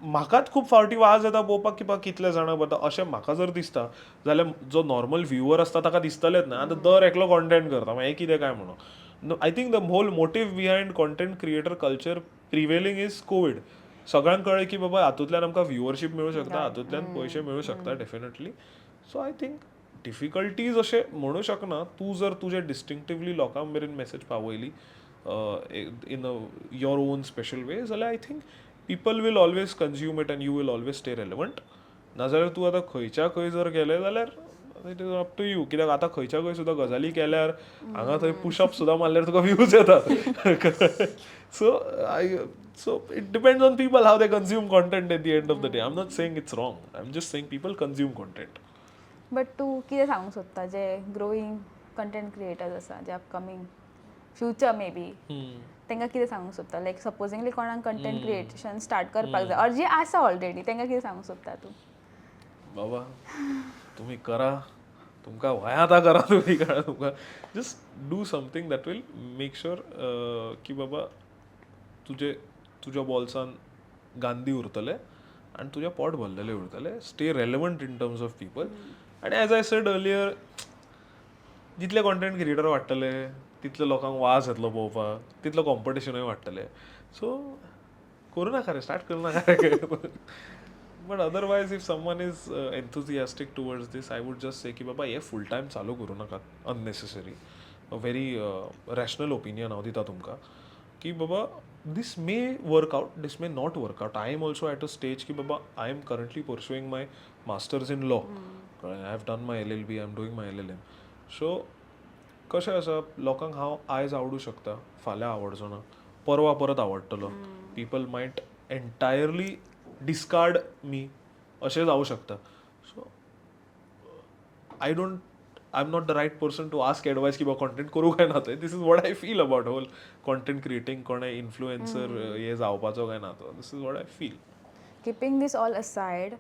म्हाकाच खूब फावटी वाज येता पळोवपाक की बाबा कितले जाणां करता. अशें म्हाका जर दिसता जाल्यार जो नॉर्मल व्ह्युअर आसता ताका दिसतलेंच ना आतां दर एकलो कॉन्टेंट करता, मागीर कितें काय म्हणून. I think the whole motive behind content creator culture prevailing is covid. सगळ्यांक कळ्ळें की बाबा हातूंतल्यान आमकां व्ह्युअरशीप मेळूं शकता, हातूंतल्यान पयशे मेळूं शकता definitely. So I think difficulties अशें म्हणूं शकना. तूं जर तुजे डिस्टिंक्टिवली लोकां मेरेन मेसेज पावयली in your own special way, जाल्यार I think people will always consume it and you will always stay relevant. नाजाल्यार तूं आतां खंयच्या खंय जर गेलें जाल्यार it is up to you. कित्याक आतां खंयच्या खंय सुद्दां गजाली केल्यार हांगा थंय पुशअप सुद्दां मारल्यार तुका व्ह्यूज येतात. So it depends on people how they consume content at the end of the day. I am not saying it's wrong, I am just saying people consume content. But तूं कितें सांगूंक सोदता जे growing content creators आसा, जे upcoming future may be, तांकां कितें सांगूंक सोदता? लायक सपोजिंगली कोणाक कंटेंट क्रिएशन स्टार्ट करपाक जाय, ऑर जी आसा ऑलरेडी, तांकां कितें सांगूंक सोदता तूं? बाबा तुम्ही करा, तुमकां वया आतां करा तुम्ही. कळ्ळें तुमकां. Just do something that will make sure की बाबा तुज्या बॉल्सान गांधी उरतले आनी तुजें पोट भरलेलें उरतलें. Stay relevant in terms of people. आनी एज आय सेड अर्लियर, जितले कॉन्टेंट क्रिएटर वाडटले तितले लोकांक वाज येतलो पळोवपाक, तितलो कॉम्पिटिशनूय वाडटलें. सो करूं नाका रे, स्टार्ट करूं नाका रे. But otherwise if someone is enthusiastic towards this, I would just say की बाबा हे फूल टायम चालू करूं नाका unnecessary. A very rational opinion हांव दिता तुमकां की बाबा this may work out, this may not work out. I am also at a stage ki baba I am currently pursuing my masters in law. I have done my LLB, I am doing my LLM. So कशें आसा, लोकांक हांव आयज आवडू शकता, फाल्यां आवडचो ना, परवा परत आवडटलो. पीपल मायट एंटायरली डिस्कार्ड मी, अशें जावं शकता. So I'm not the right person to ask advice की बाबा कंटेंट करूं काय ना ते. This is what I feel about whole content creating. कोणें इन्फ्लुएन्सर हे जावपाचो काय ना तो. This is what I feel. Keeping this all aside,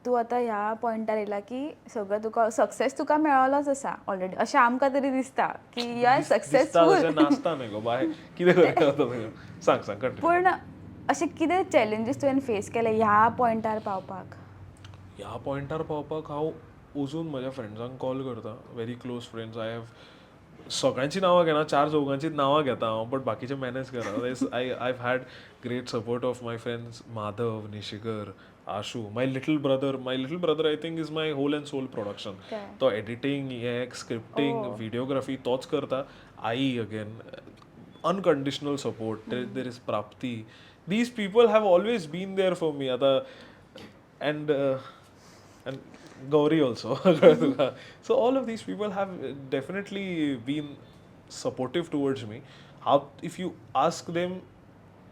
तूं आतां ह्या पॉयंटार येयला की सगळें तुका सक्सेस तुका मेळ्ळोच आसा ऑलरेडी, अशें आमकां तरी दिसता की यू आर सक्सेसफूल. नासता न्हय गो बाय, कितें करता सांग कंटिन्यू. पूण अशें कितें चॅलेंजीस तुवें फेस केले ह्या पॉयंटार पावपाक? ह्या पॉयंटार पावपाक हांव अजून म्हज्या फ्रेंड्सांक कॉल करता, very close friends. I have सगळ्यांची नांवां घेना, 4 चौगांचीच नांवां घेता हांव, बट बाकीचे मॅनेज करा. I have had great support of my friends Madhav, Nishigar, Ashu. My little brother I think is my whole and soul production. तो एडिटींग, हे स्क्रिप्टींग, व्हिडिओग्राफी तोच करता. आई again, unconditional support. There is Prapti. These people have always been there for me. आतां and Gauri also. So all of these people have definitely been supportive towards me. How if you ask them,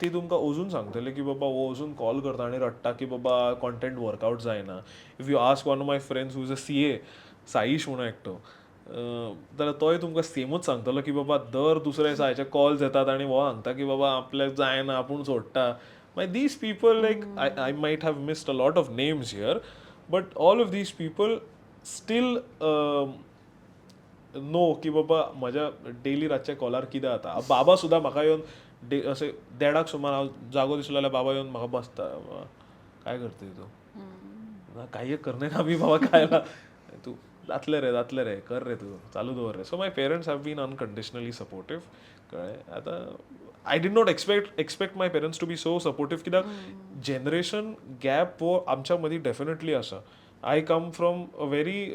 ती तुमकां अजून सांगतले की बाबा हो अजून call करता आनी रडटा की बाबा कॉन्टेंट वर्कआउट जायना. If you ask one of my friends who is a CA, Saish म्हणून एकटो, जाल्यार तोय तुमकां सेमूच सांगतलो की बाबा दर दुसऱ्या दिसा कॉल्स येतात आनी हो सांगता की बाबा आपल्याक जायना आपूण सोडटा. मागीर these people like I might have missed a lot of names here, but all of these people still know की बाबा म्हज्या डेली रातच्या कॉलार कितें जाता. बाबा सुद्दां म्हाका येवन अशें 1:30 सुमार हांव जागो दिसलो जाल्यार बाबा येवन म्हाका बसता, काय करते तू, काही करणे ना मी बाबा खायला, तू जातले रे कर रे तू चालू दवर रे. So my parents have been unconditionally supportive. कळ्ळें. आतां I did not expect my parents to be so supportive, कित्याक जनरेशन गॅप हो आमच्या मदीं डेफिनेटली आसा. I come from a very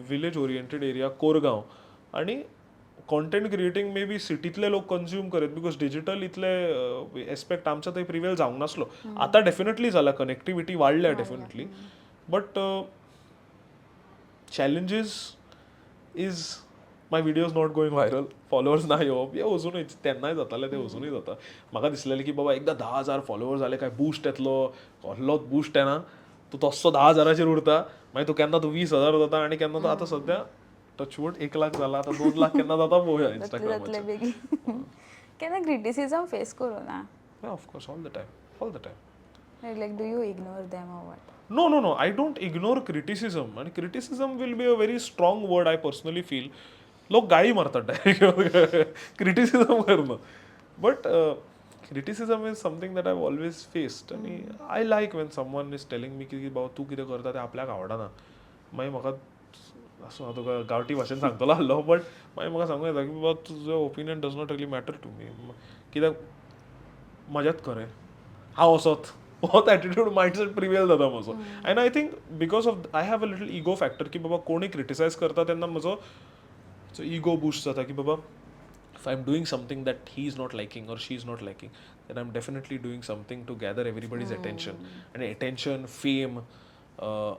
village oriented area, Korgaon, आनी कॉन्टेंट क्रिएटींग मे बी सिटींतले लोक consume करत बिकॉज डिजिटल इतले एस्पेक्ट आमच्या थंय प्रिवेल जावंक नासलो. आतां डेफिनेटली जाला, कनेक्टिविटी वाडल्या definitely, but challenges is my videos not going viral, followers ना येवप, हे अजूनय तेन्नाय जातालें, ते अजूनय जाता. म्हाका दिसलेलें की बाबा एकदां 10,000 फॉलोवर्स जाले काय बूस्ट येतलो, कसलोच बूस्ट येना, तूं तस्सो 10,000चेर उरता, मागीर तूं केन्ना तूं 20,000 जाता, आनी केन्ना तूं आतां सद्या टचवूड 1 लाख जाला, आतां 2 लाख केन्ना जाता पळोवया इंस्टाग्रामाचेर. केन्ना क्रिटिसिजम फेस करू ना? Of course, all the time. Like do you ignore them or what? No, I don't ignore criticism. And criticism will be a very strong word, I personally feel. लोक गाळी मारतात डायरेक्ट क्रिटिसिजम करणं. But criticism is something that I always faced. आनी I like when someone is telling me की बाबा तूं कितें करता तें आपल्याक आवडना. मागीर म्हाका असो हांव तुका गांवठी भाशेन सांगतलो आसलो, बट मागीर म्हाका सांगूं येता की बाबा तुजो opinion does not really matter to me. कित्याक म्हजेंच खरें, हांव असोच, बहुत एटिट्यूड माइंडसेट प्रिवेल जाता म्हजो. End I think because of I have a little ego factor की बाबा कोणी क्रिटिसायज करता तेन्ना म्हजो इगो बूस्ट जाता की बाबा if I am doing something that he is not liking or she is not liking, then I am definitely doing something to gather everybody's attention. आनी attention, fame,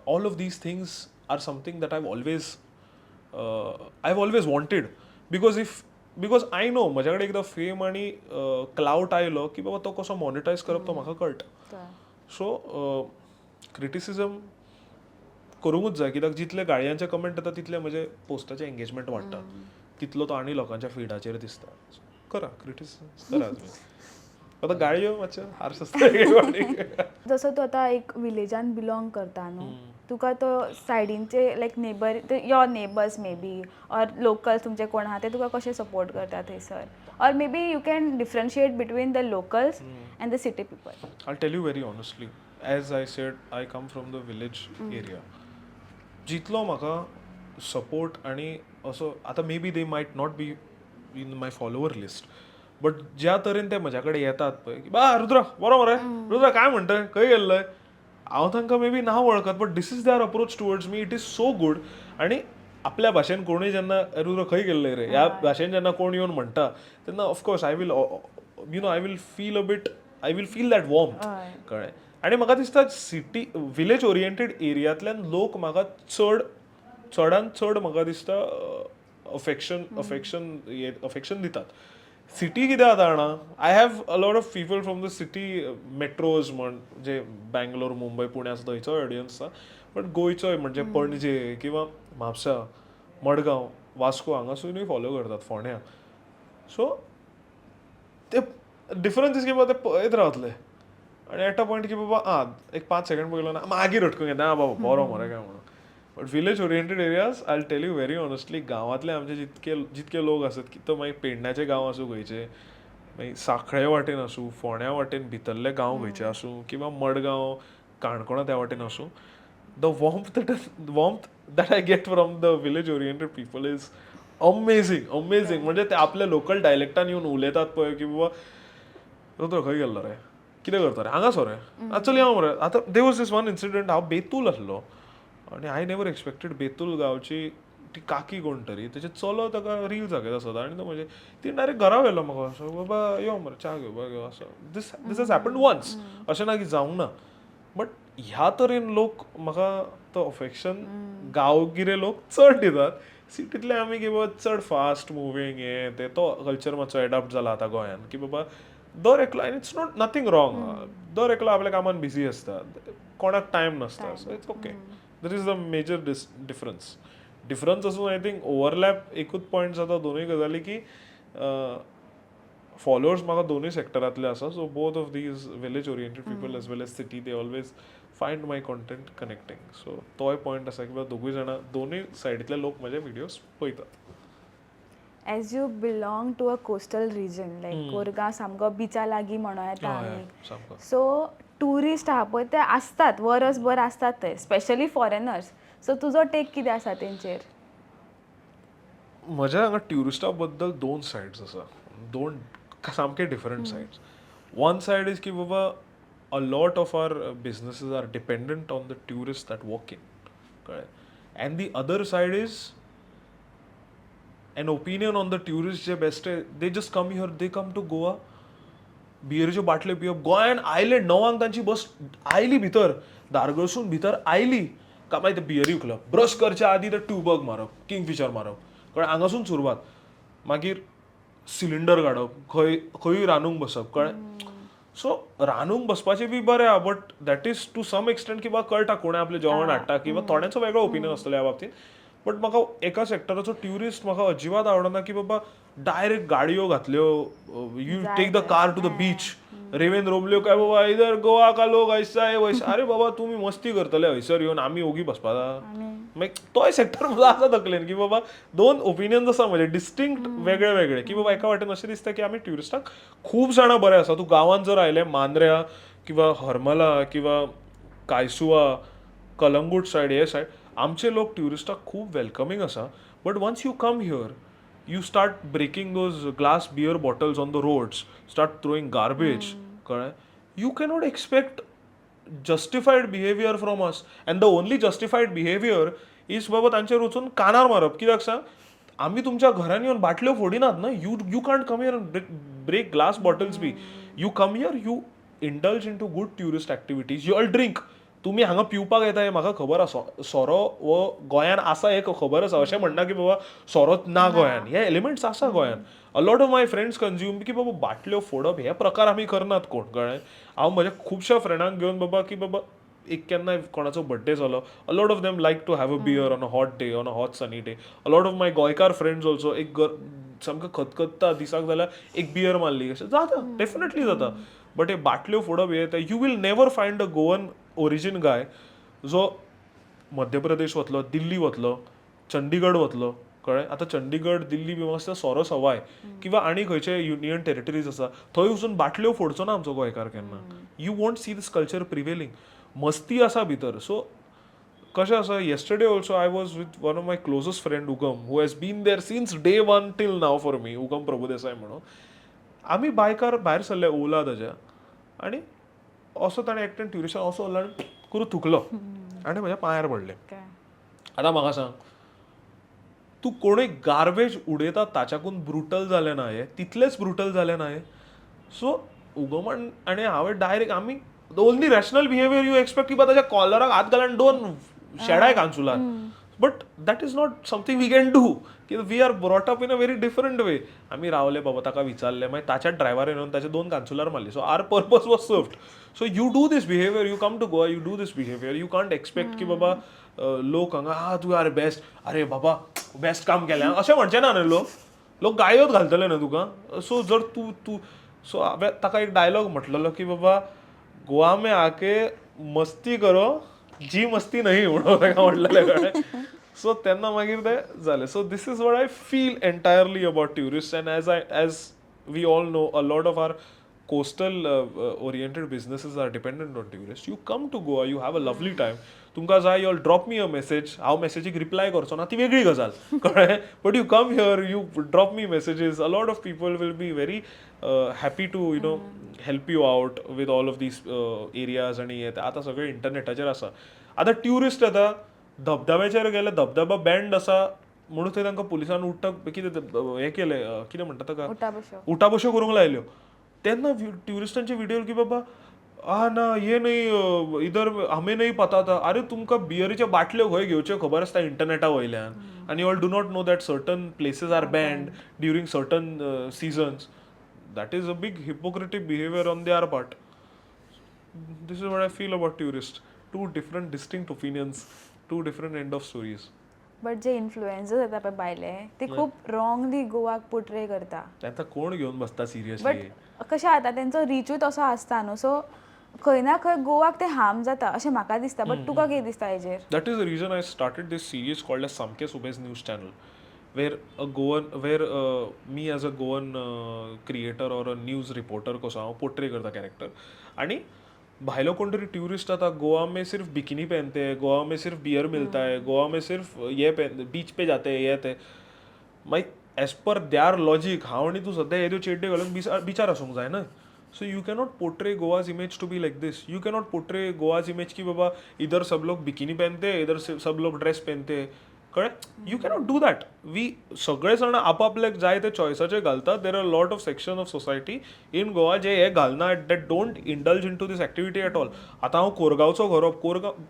all of these things are something that I always wanted. Because I know म्हज्या कडेन एकदां fame आनी clout आयलो की बाबा तो कसो मॉनिटायज करप तो म्हाका कळटा. सो क्रिटिसिजम करूंकूच जाय, कित्याक जितले गाळयांचे कमेंट येता तितले म्हजे पोस्टाचे एंगेजमेंट वाडटा, तितलो तो आनी लोकांच्या फिडाचेर दिसता. करा क्रिटिसिजम करा. आतां गाळयो मातशें हार्श आसता. जसो तूं आतां एक विलेजान बिलोंग करता न्हू, तुका तो सायडींचे like neighbour, your neighbours maybe or locals तुमचे कोण आहा ते तुका कशें सपोर्ट करता थंयसर, or maybe you can differentiate between the locals and the city people? I'll tell you very honestly, as I said, I come from the village area. जितलो म्हाका सपोर्ट आनी असो आतां may be they might not be in my follower list, but ज्या तरेन ते म्हज्या कडेन येतात पळय की बा रुद्र बरो मरे, रुद्र काय म्हणटा, खंय गेल्लय, हांव तांकां मे बी ना वळखत, but this is their approach towards me. It is so good. आनी आपल्या भाशेन कोणूय जेन्ना रुद्र खंय गेल्लय रे ह्या भाशेन जेन्ना कोण येवन म्हणटा तेन्ना of course I will feel that warmth. कळ्ळें. आनी म्हाका दिसता सिटी विलेज ओरिएंटेड एरियांतल्यान लोक म्हाका चडांत चड म्हाका दिसता अफेक्शन दितात. सिटी कितें जाता जाणा, I have a lot of people from the city metros म्हण जे बँगलोर, मुंबय, पुणे आसा थंयचो ऑडियन्स आसा, बट गोंयचोय म्हणजे पणजे किंवा म्हापसा, मडगांव, वास्को हांगासूनय फॉलो करतात, फोंड्या. सो ते डिफरन्स इज की बाबा ते पळयत रावतले आनी एट अ पॉयंट की बाबा एक 5 सेकंड पळयलो ना मागीर हटकूंक येता, बाबा बरो मरे काय म्हणून. But village oriented areas I tell you very honestly, गांवांतले आमचे जितके लोक आसात, की तो मागीर पेडण्याचे गांव आसूं खंयचे, मागीर सांखळे वाटेन आसूं, फोंड्या वाटेन भितरले गांव खंयचे आसूं, किंवा मडगांव, काणकोणा त्या वाटेन आसूं, the warmth that I get from the village oriented people is amazing. म्हणजे ते आपल्या लोकल डायलेक्टान येवन उलयतात पळय की बाबा रुद्र खंय गेल्लो रे, कितें करता रे, हांगासो रे, चल या मरे. आतां there was this one incident, हांव बेतूल आसलो आनी आय नेवर एक्सपेक्टेड बेतूल गांवची ती काकी कोण तरी, तेजे चलो ताका रील दाखयत आसता आनी तो म्हणजे ती डायरेक्ट घरा व्हेलो म्हाका असो, बाबा यो मरे च्या घेवपाक यो असो. दीस हॅज हॅपन्ड वन्स, अशें ना की जावंक ना, बट ह्या तरेन लोक म्हाका तो अफेक्शन गांवगिरे लोक चड दितात. सिटींतले आमी की बाबा चड फास्ट मुवींग हें तें तो कल्चर मातसो एडॉप्ट जाला आतां गोंयान की बाबा दर एकलो आनी इट्स नॉट नथींग रॉंग. दर एकलो आपल्या कामान बिझी आसता, कोणाक टायम नासता, so it's okay. That is the major difference असून आय थिंक ओवरलॅप एकूच पॉयंट जाता दोनूय गजाली की फॉलोअर्स म्हाका दोनूय सेक्टरांतले आसा. So both of these village oriented people as well as city they always find my content connecting. So तोय पॉयंट आसा की दोगूय जाणां दोनूय सायडींतले लोक म्हजे व्हिडियोज पळयतात. As you belong to a coastal region like Korgaon सामको बिचा लागीं म्हणूं येता आमी. सामको सो टुरिस्ट आहा पळय ते आसतात, वरसभर आसतात ते, स्पेशली फॉरेनर्स. सो तुजो टेक कितें आसा तेंचेर? म्हज्या हांगा ट्युरिस्टा बद्दल दोन सायड्स आसा, दोन सामके different sides. One said is की बाबा a lot of our businesses are dependent on the tourists that walk in, correct? And the other side is an opinion on the tourists जे best आहे, they just come here, they come to Goa, बियरीच्यो बाटल्यो पिवप. गोंयान आयले 9 तांची बस oily भितर, दारगळसून भितर oily काय मागीर ते बियरी उखलप, ब्रश करच्या आदी ते ट्यूबर्ग मारप, किंगफिशर मारप, कळ्ळें? हांगासून सुरवात. मागीर सिलिंडर काडप, खंयूय रांदूंक बसप, कळ्ळें? सो रांदूंक बसपाचें बी बरें आहा, but that is to some extent की बाबा कळटा कोणें आपलें जेवण हाडटा किंवा थोड्यांचो वेगळो ओपिनियन आसतलो ह्या बाबतींत. बट म्हाका एका सेक्टराचो ट्युरिस्ट म्हाका अजिबात आवडना की बाबा डायरेक्ट गाडयो घातल्यो, you take the car to the beach, रेवेन रोमल्यो काय बाबा इधर गोवा का लोक ऐसा आहे वैसा. अरे बाबा तुम्ही मस्ती करतले हयसर येवन, आमी ओगी बसपाचा. मागीर तोय सेक्टर म्हजो आसा तकलेन की बाबा दोन ओपिनियन्स आसा म्हजे डिस्टिंक्ट वेगळे वेगळे की बाबा एका वाटेन अशें दिसता की आमी ट्युरिस्टांक खूब जाणां बरे आसा. तूं गांवांत जर आयलें मांद्र्या किंवा हरमला किंवा कायसुवा, कलंगूट सायड हे सायड आमचे लोक ट्युरिस्टाक खूब वेलकमींग आसा. But once you come here you start breaking those glass beer bottles on the roads, start throwing garbage, you cannot expect justified behavior from us. And the only justified behavior is बाबा तांचेर वचून कानार मारप. कित्याक सांग, आमी तुमच्या घरान येवन बाटल्यो फोडिनात ना. You can't come here and break glass bottles बी. You come here, you indulge in to good tourist activities, you all drink. तुमी हांगा पिवपाक येता हें म्हाका खबर आसा, सोरो वो गोंयान आसा हें खबर आसा. अशें म्हणना की बाबा सोरोच ना गोंयान, हे एलिमेंट्स आसा गोंयान. अ lot of my friends consume की बाबा बाटल्यो फोडप हे प्रकार आमी करनात कोण, कळ्ळें? हांव म्हज्या खुबश्या फ्रेंडांक घेवन बाबा की बाबा एक केन्नाय कोणाचो बर्थडे जालो, a lot of them like to have a beer on a hot day, on a hot sunny day. A lot of my गोंयकार फ्रेंड्स ऑल्सो एक सामकें खतखत्ता दिसाक जाल्यार एक बियर मारली, अशें जाता, डेफिनेटली जाता. बट हे बाटल्यो फोडप हे you will never find a Goan origin guy जो मध्य प्रदेश वतलो, दिल्ली वतलो, चंडीगड वतलो, कळ्ळें? आतां चंडीगड, दिल्ली बी मातसो सोरो सवाय किंवा आनी खंयचे युनियन टेरिटरीज आसा थंय वचून बाटल्यो फोडचो ना आमचो गोंयकार केन्ना. You won't see this culture prevailing. मस्ती आसा भितर. सो कशें आसा, yesterday also I was with one of my closest friend Ugam, who has been there since day one till now for me, Ugam Prabhudesai म्हणून. आमी बायकार भायर सरले ओला ताच्या, आनी असो ताणें एकट्यान ट्युरिस्टान असो ओला करून थुकलो आनी म्हज्या पांयार पडले. आतां म्हाका सांग, तूं कोणूय गार्बेज उडयता ताच्याकून ब्रुटल जालें ना हें, तितलेंच ब्रुटल जालें ना हें. सो उगमन आनी हांवें डायरेक्ट आमी the only rational behaviour you expect की ताच्या कॉलराक हात घालून 2 शेडाय कांचुलार. But that is not something we can do. की we are brought up in a very different way. आमी रावले बाबा, ताका विचारलें, मागीर ताच्याच ड्रायव्हरान येवन ताचे 2 कांचुलार मारली. So our purpose was served. So you do this behavior, you come to Goa, you do this behavior. You can't expect की बाबा लोक हांगा तू आर बेस्ट, अरे बाबा बेस्ट काम केलें अशें म्हणचे ना न्हू लोक. लोक गाळयोच घालतले न्हू तुका. सो जर तूं सो हांवें ताका एक डायलॉग म्हटलेलो की बाबा गोवा में आके मस्ती करो, जी मस्ती नहीं म्हणून ताका म्हटलेलें, कळ्ळें? सो तेन्ना मागीर तें जालें. So this is what I feel entirely about tourist. And as we all know, a lot of our coastal oriented businesses are dependent on tourists. You come to Goa, you have a lovely time. तुमकां जाय, you'll drop me a message. हांव मेसेजीक reply करचो ना, ती वेगळी गजाल, कळ्ळें? But you come here, you drop me messages. A lot of people will be very happy to help you out with all of these areas. आनी हे आतां सगळें इंटरनेटाचेर आसा. आतां ट्युरिस्ट येता, धबधब्याचेर गेले, धबधबा बँड आसा म्हणून थंय तांकां पुलिसान कितें हें केलें, कितें म्हणटा ताका, उठाबश्यो करूंक लायल्यो. तेन्ना ट्युरिस्टांचे व्हिडियो की बाबा ना ये नाही इधर हमें नहीं पता था. अरे तुमका बियरीच्या बाटल्यो खंय घेवच्यो खबर आसता इंटरनेटा वयल्यान आनी you all do not know that certain places are banned during certain seasons. That is a big hypocritic behavior on their part. This is what I feel about tourists. Two different distinct opinions, two different end of stories. But जे influencers येता पळय भायले ते खूब wrongly गोवाक portray करता. आता कोण घेवन बसता बट सिरियसली. कशें जाता तेंचो रिचूच असो आसता न्हू, सो खंय ना खंय गोवाक ते हार्म जाता अशें म्हाका दिसता. बट तुका कितें दिसता हेजेर? That is the reason I started this series called as Samke Subes News Channel, where me as a Goan creator or a news reporter कसो हांव पोर्ट्रे करता कॅरेक्टर. आणि भायलो कोण तरी ट्युरिस्ट आता गोवा में सिर्फ बिकिनी पहनते हैं, गोवा में सिर्फ बियर मिलता है, गोवा में सिर्फ ये पहनते बीच पे जाते हैं ये ते मागीर एज पर द्यार लॉजीक हांव आनी तूं सद्या येद्यो चेड्ड्यो घालून बिचार आसूंक जाय ना. So you cannot portray Goa's image to be like this. You cannot portray Goa's image की बाबा इधर सब लोग बिकिनी पहनते हैं, इधर सब लोग ड्रेस पहनते हैं. कळ्ळें? You cannot do that. We सगळे जाण आपापल्याक जाय ते चॉयसाचे घालतात. There are lot of section of society in Goa जे हे घालना that don't indulge in to these activity at all. आतां हांव कोरगांवचो घरोब,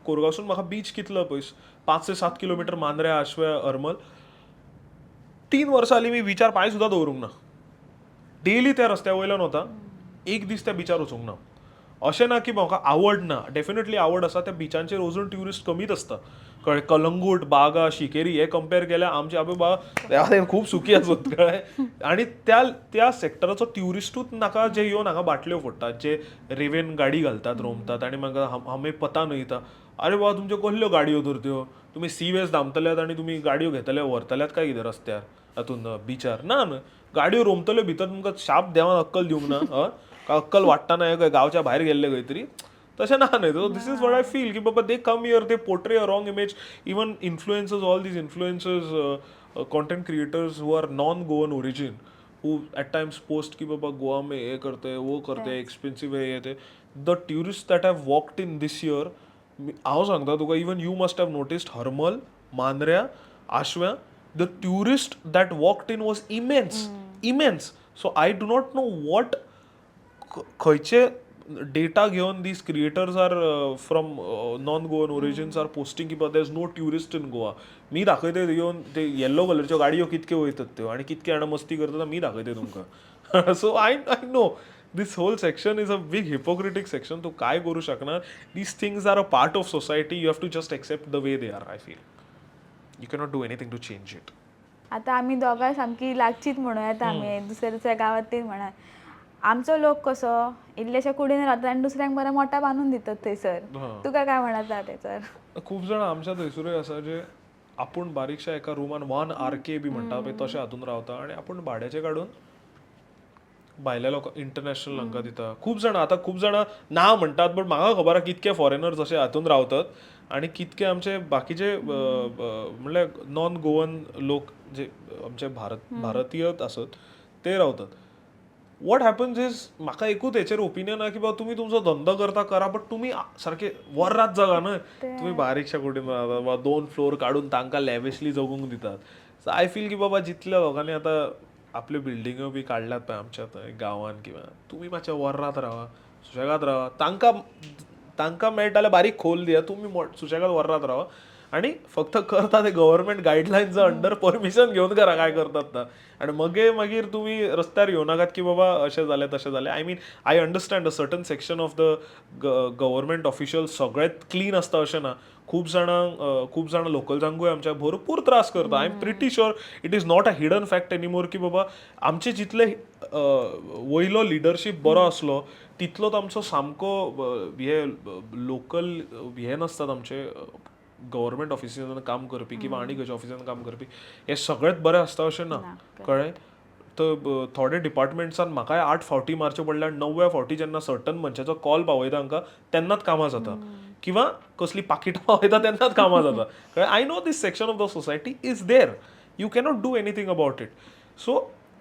कोरगांवसून म्हाका बीच कितलो पयस 5 ते 7 किलोमिटर मांद्र्या, आशव्या, हरमल. 3 वर्सां जालीं मी बिचार पांय सुद्दां दवरूंक ना. डेली त्या रस्त्या वयल्यान वता, एक दीस त्या बिचार वचूंक ना. अशें ना की म्हाका आवड ना, डेफिनेटली आवड आसा. त्या बिचांचेर वचून ट्युरिस्ट कमीच आसता. कळ्ळें? कलंगूट, बागा, शिकेरी हे कंपेर केल्यार आमचे आबे बाबा खूब सुखी आसत. कळ्ळें? आनी त्या सेक्टराचो ट्युरिस्टूच नाका जे येवन हांगा बाटल्यो फोडटात, जे रेवेन गाडी घालतात, रोमतात आनी म्हाका हमें पता नहीं था. अरे बाबा तुमच्यो कसल्यो गाडयो तर त्यो तुमी सी वेज धांवतल्यात आनी तुमी गाडयो घेतले व्हरतल्यात काय कितें रस्त्यार हातून बिचार ना न्हू. गाडयो रोमतल्यो भितर तुमकां शाप देवान अक्कल दिवंक ना. अक्कल वाडटाना हे गांवच्या भायर गेल्ले खंय तरी तशें ना न्हय. So this is what I feel की बाबा they come here, they portray a wrong image. Even influencers, all these influencers, content creators who are non Goan origin, who at times post कि बाबा गोवा में ये करते हैं वो करते हैं एक्सपेंसिव है ये ते. The tourist that have walked in this year, हांव सांगता तुका, even you must have noticed Harmal, मांद्र्या, आशव्या, the tourist that walked in was immense. So I do not know what खंयचे डेटा घेवन these creators are from non Goan origins are posting की there is no tourist in Goa. मी दाखयते येवन ते yellow कलरच्यो गाडयो कितके वयतात त्यो आनी कितके जाणां मस्ती करतात मी दाखयते तुमकां. So I know this whole section is a big hypocritic section. तूं काय करू शकना. These things are a part of society. You have to just accept the way they are. I feel you cannot do anything to change it. आतां आमी दोगांय सामकी लागचीत म्हणूं येता, आमी दुसऱ्या दुसऱ्या गांवांत तीच म्हणा. आमचो लोक कसो इल्लेशा कुडीन रावतात आनी दुसऱ्यांक बरें मोठा बांदून दितात थंयसर. तुका काय म्हणता तेचर? खूब जाणां आमच्या थंयसरूय आसा जे आपूण बारीकशा एका रुमान 1 RK बी म्हणटा पळय तशें हातून रावता आनी आपूण भाड्याचे काडून भायल्या लोकांक इंटरनॅशनल हांकां दिता. खूब जाणां ना म्हणटात, बट म्हाका खबर आसा कितके फॉरेनर्स अशे हातून रावतात आनी कितके आमचे बाकीचे म्हणल्यार नॉन गोवन लोक जे आमचे भारतीयच आसत ते रावतात. वॉट हॅपन्स इज म्हाका एकूच हेचेर ओपिनियन आहा की बाबा तुमी तुमचो धंदो करता करा, बट तुमी सारखे वर्रात जगा न्हय. तुमी बारीकशा कुडीन रावतात वा 2 फ्लोर काडून तांकां लॅविशली जगूंक दितात. सो आय फील की बाबा जितल्या लोकांनी आतां आपल्यो बिल्डिंगो बी काडल्यात पळय आमच्या थंय गांवांत किंवा तुमी मातशे वर्रात रावा, सुशेगाद रावा. तांकां मेळटाले बारीक खोल दिया, तुमी सुशेगाद वर्रात रावा आनी फक्त करता ते गव्हर्मेंट गायडलायन्स अंडर परमिशन घेवन करा काय करतात ना. आनी मागीर तुमी रस्त्यार येवं नाकात की बाबा अशें जालें तशें जालें. I mean I understand a certain section of the government officials सगळेंच क्लीन आसता अशें ना. खूब जाणां लोकल्सांकूय आमच्या भरपूर त्रास करता. I am pretty sure it is not a hidden fact anymore की बाबा आमचे जितले वयलो लिडरशीप बरो आसलो तितलोच आमचो सामको हे लोकल हे नासतात आमचे गव्हर्मेंट ऑफिसांत काम करपी किंवा आनी खंयच्या ऑफिसांत काम करपी हे सगळेंच बरें आसता अशें ना. कळ्ळें? तर थोडे डिपार्टमेंट्सान म्हाकाय 8 फावटी मारचे पडल्यार 9व्या फावटी जेन्ना सर्टन मनशाचो कॉल पावयता हांकां तेन्नाच कामां जाता किंवा कसली पाकिटां पावयता तेन्नाच कामां जाता. कळ्ळें? I know this section of the society is there. You cannot do anything about it. So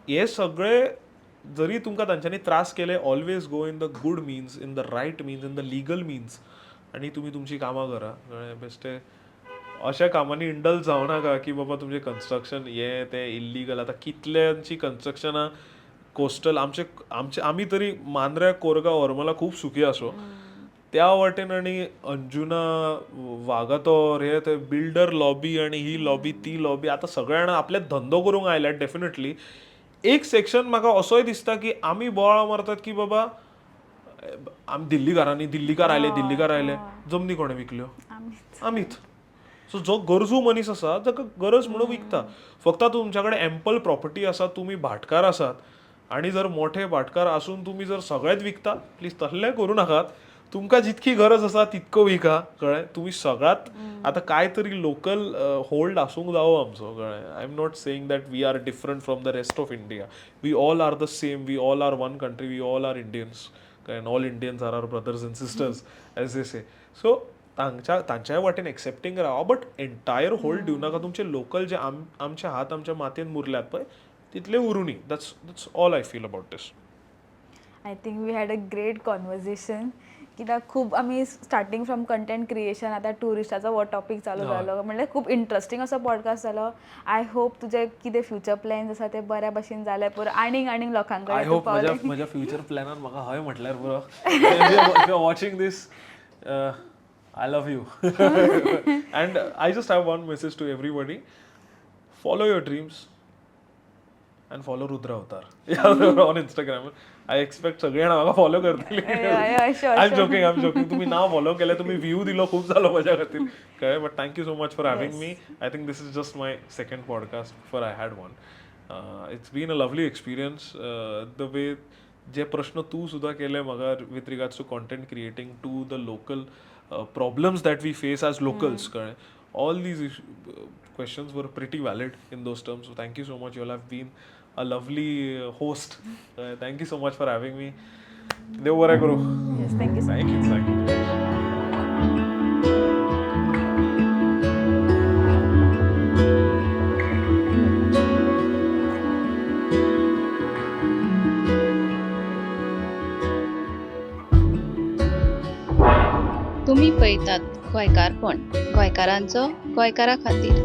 हे सगळे जरी तुमकां तांच्यांनी त्रास केले, always go in the good means, in the right means, in the legal means आनी तुमी तुमची कामां करा. कळ्ळें? बेश्टे अशा कामांनी इंडल्ज जावं नाका की बाबा तुमचें कन्स्ट्रक्शन हें तें इल्लीगल. आतां कितल्यांची कन्स्ट्रक्शनां कोस्टल आमचे आमी तरी मांद्र्या, कोरगांव, हरमला खूब सुखी आसो. त्या वाटेन आणि अंजुना वागातोर हे ते बिल्डर लॉबी आणि ही लॉबी ती लॉबी आता सगळ्यांना आपले धंदो करूंक आयल्यात डेफिनेटली. एक सेक्शन म्हाका असोय दिसता की आमी बोवाळां मारतात की बाबा आमी दिल्लीकार आयले जमनी कोणे विकल्यो आमीच. सो जो गरजू मनीस आसा जाका गरज म्हणून विकता. फक्त तुमच्या कडेन एम्पल प्रॉपर्टी आसा, तुम्ही भाटकार आसात आणि जर मोठे भाटकार आसून तुम्ही जर सगळेच विकता, प्लीज तसलें करूं नाकात. तुमकां जितकी गरज आसा तितको विका, कळ्ळें. तुम्ही सगळ्यात आता काय तरी लोकल होल्ड आसूंक जावो आमचो, कळ्ळें. I am not saying that we are different from the rest of India. We all are the same, we all are one country, we all are Indians, कळ्ळें. All Indians are our brothers and sisters as they say. So तांच्या वाटेन एक्सेप्टींग राहा, but entire hold दिवं नाका. तुमचे local जे आमचे हात आमच्या मातयेन मुरल्यात पळय तितले उरुनी. That's all I feel about this. I think we had a great conversation. कित्याक खूब आमी स्टार्टींग फ्रॉम कंटेंट क्रिएशन आतां टुरिस्टाचो हो टॉपीक चालू जालो, म्हणजे खूब इंट्रस्टींग असो पॉडकास्ट जालो. आय होप तुजे कितें फ्युचर प्लॅन्स आसा ते बऱ्या भशेन जाले पुरो आनीक लोकांक आय होप म्हज्या फ्युचर प्लॅनान म्हाका हय म्हटल्यार पुरो. If you are watching this, I love you. And I just have one message to everybody. Follow your dreams and follow Rudra Avatar on Instagram. I expect सगळ्यांना म्हाका फॉलो करतली. I'm joking. तुम्ही नाव follow केले, तुम्ही view दिलो, खूप झालो माझ्या खातीर, कळ्ळें. But thank you so much for having me. I think this is just my second podcast before I had one. It's been a lovely experience. The way जे प्रश्न तू सुद्धा केले म्हाका with regards to content creating, to the local problems that we face as locals, all these questions were pretty valid in those terms. So thank you so much. You all have been a lovely host. Thank you so much for having me. Dev Bhare Karo. Yes, thank you so much. Thank you. तुम्ही पळयतात गोंयकारपण, गोंयकारांचो गोंयकारा खातीर.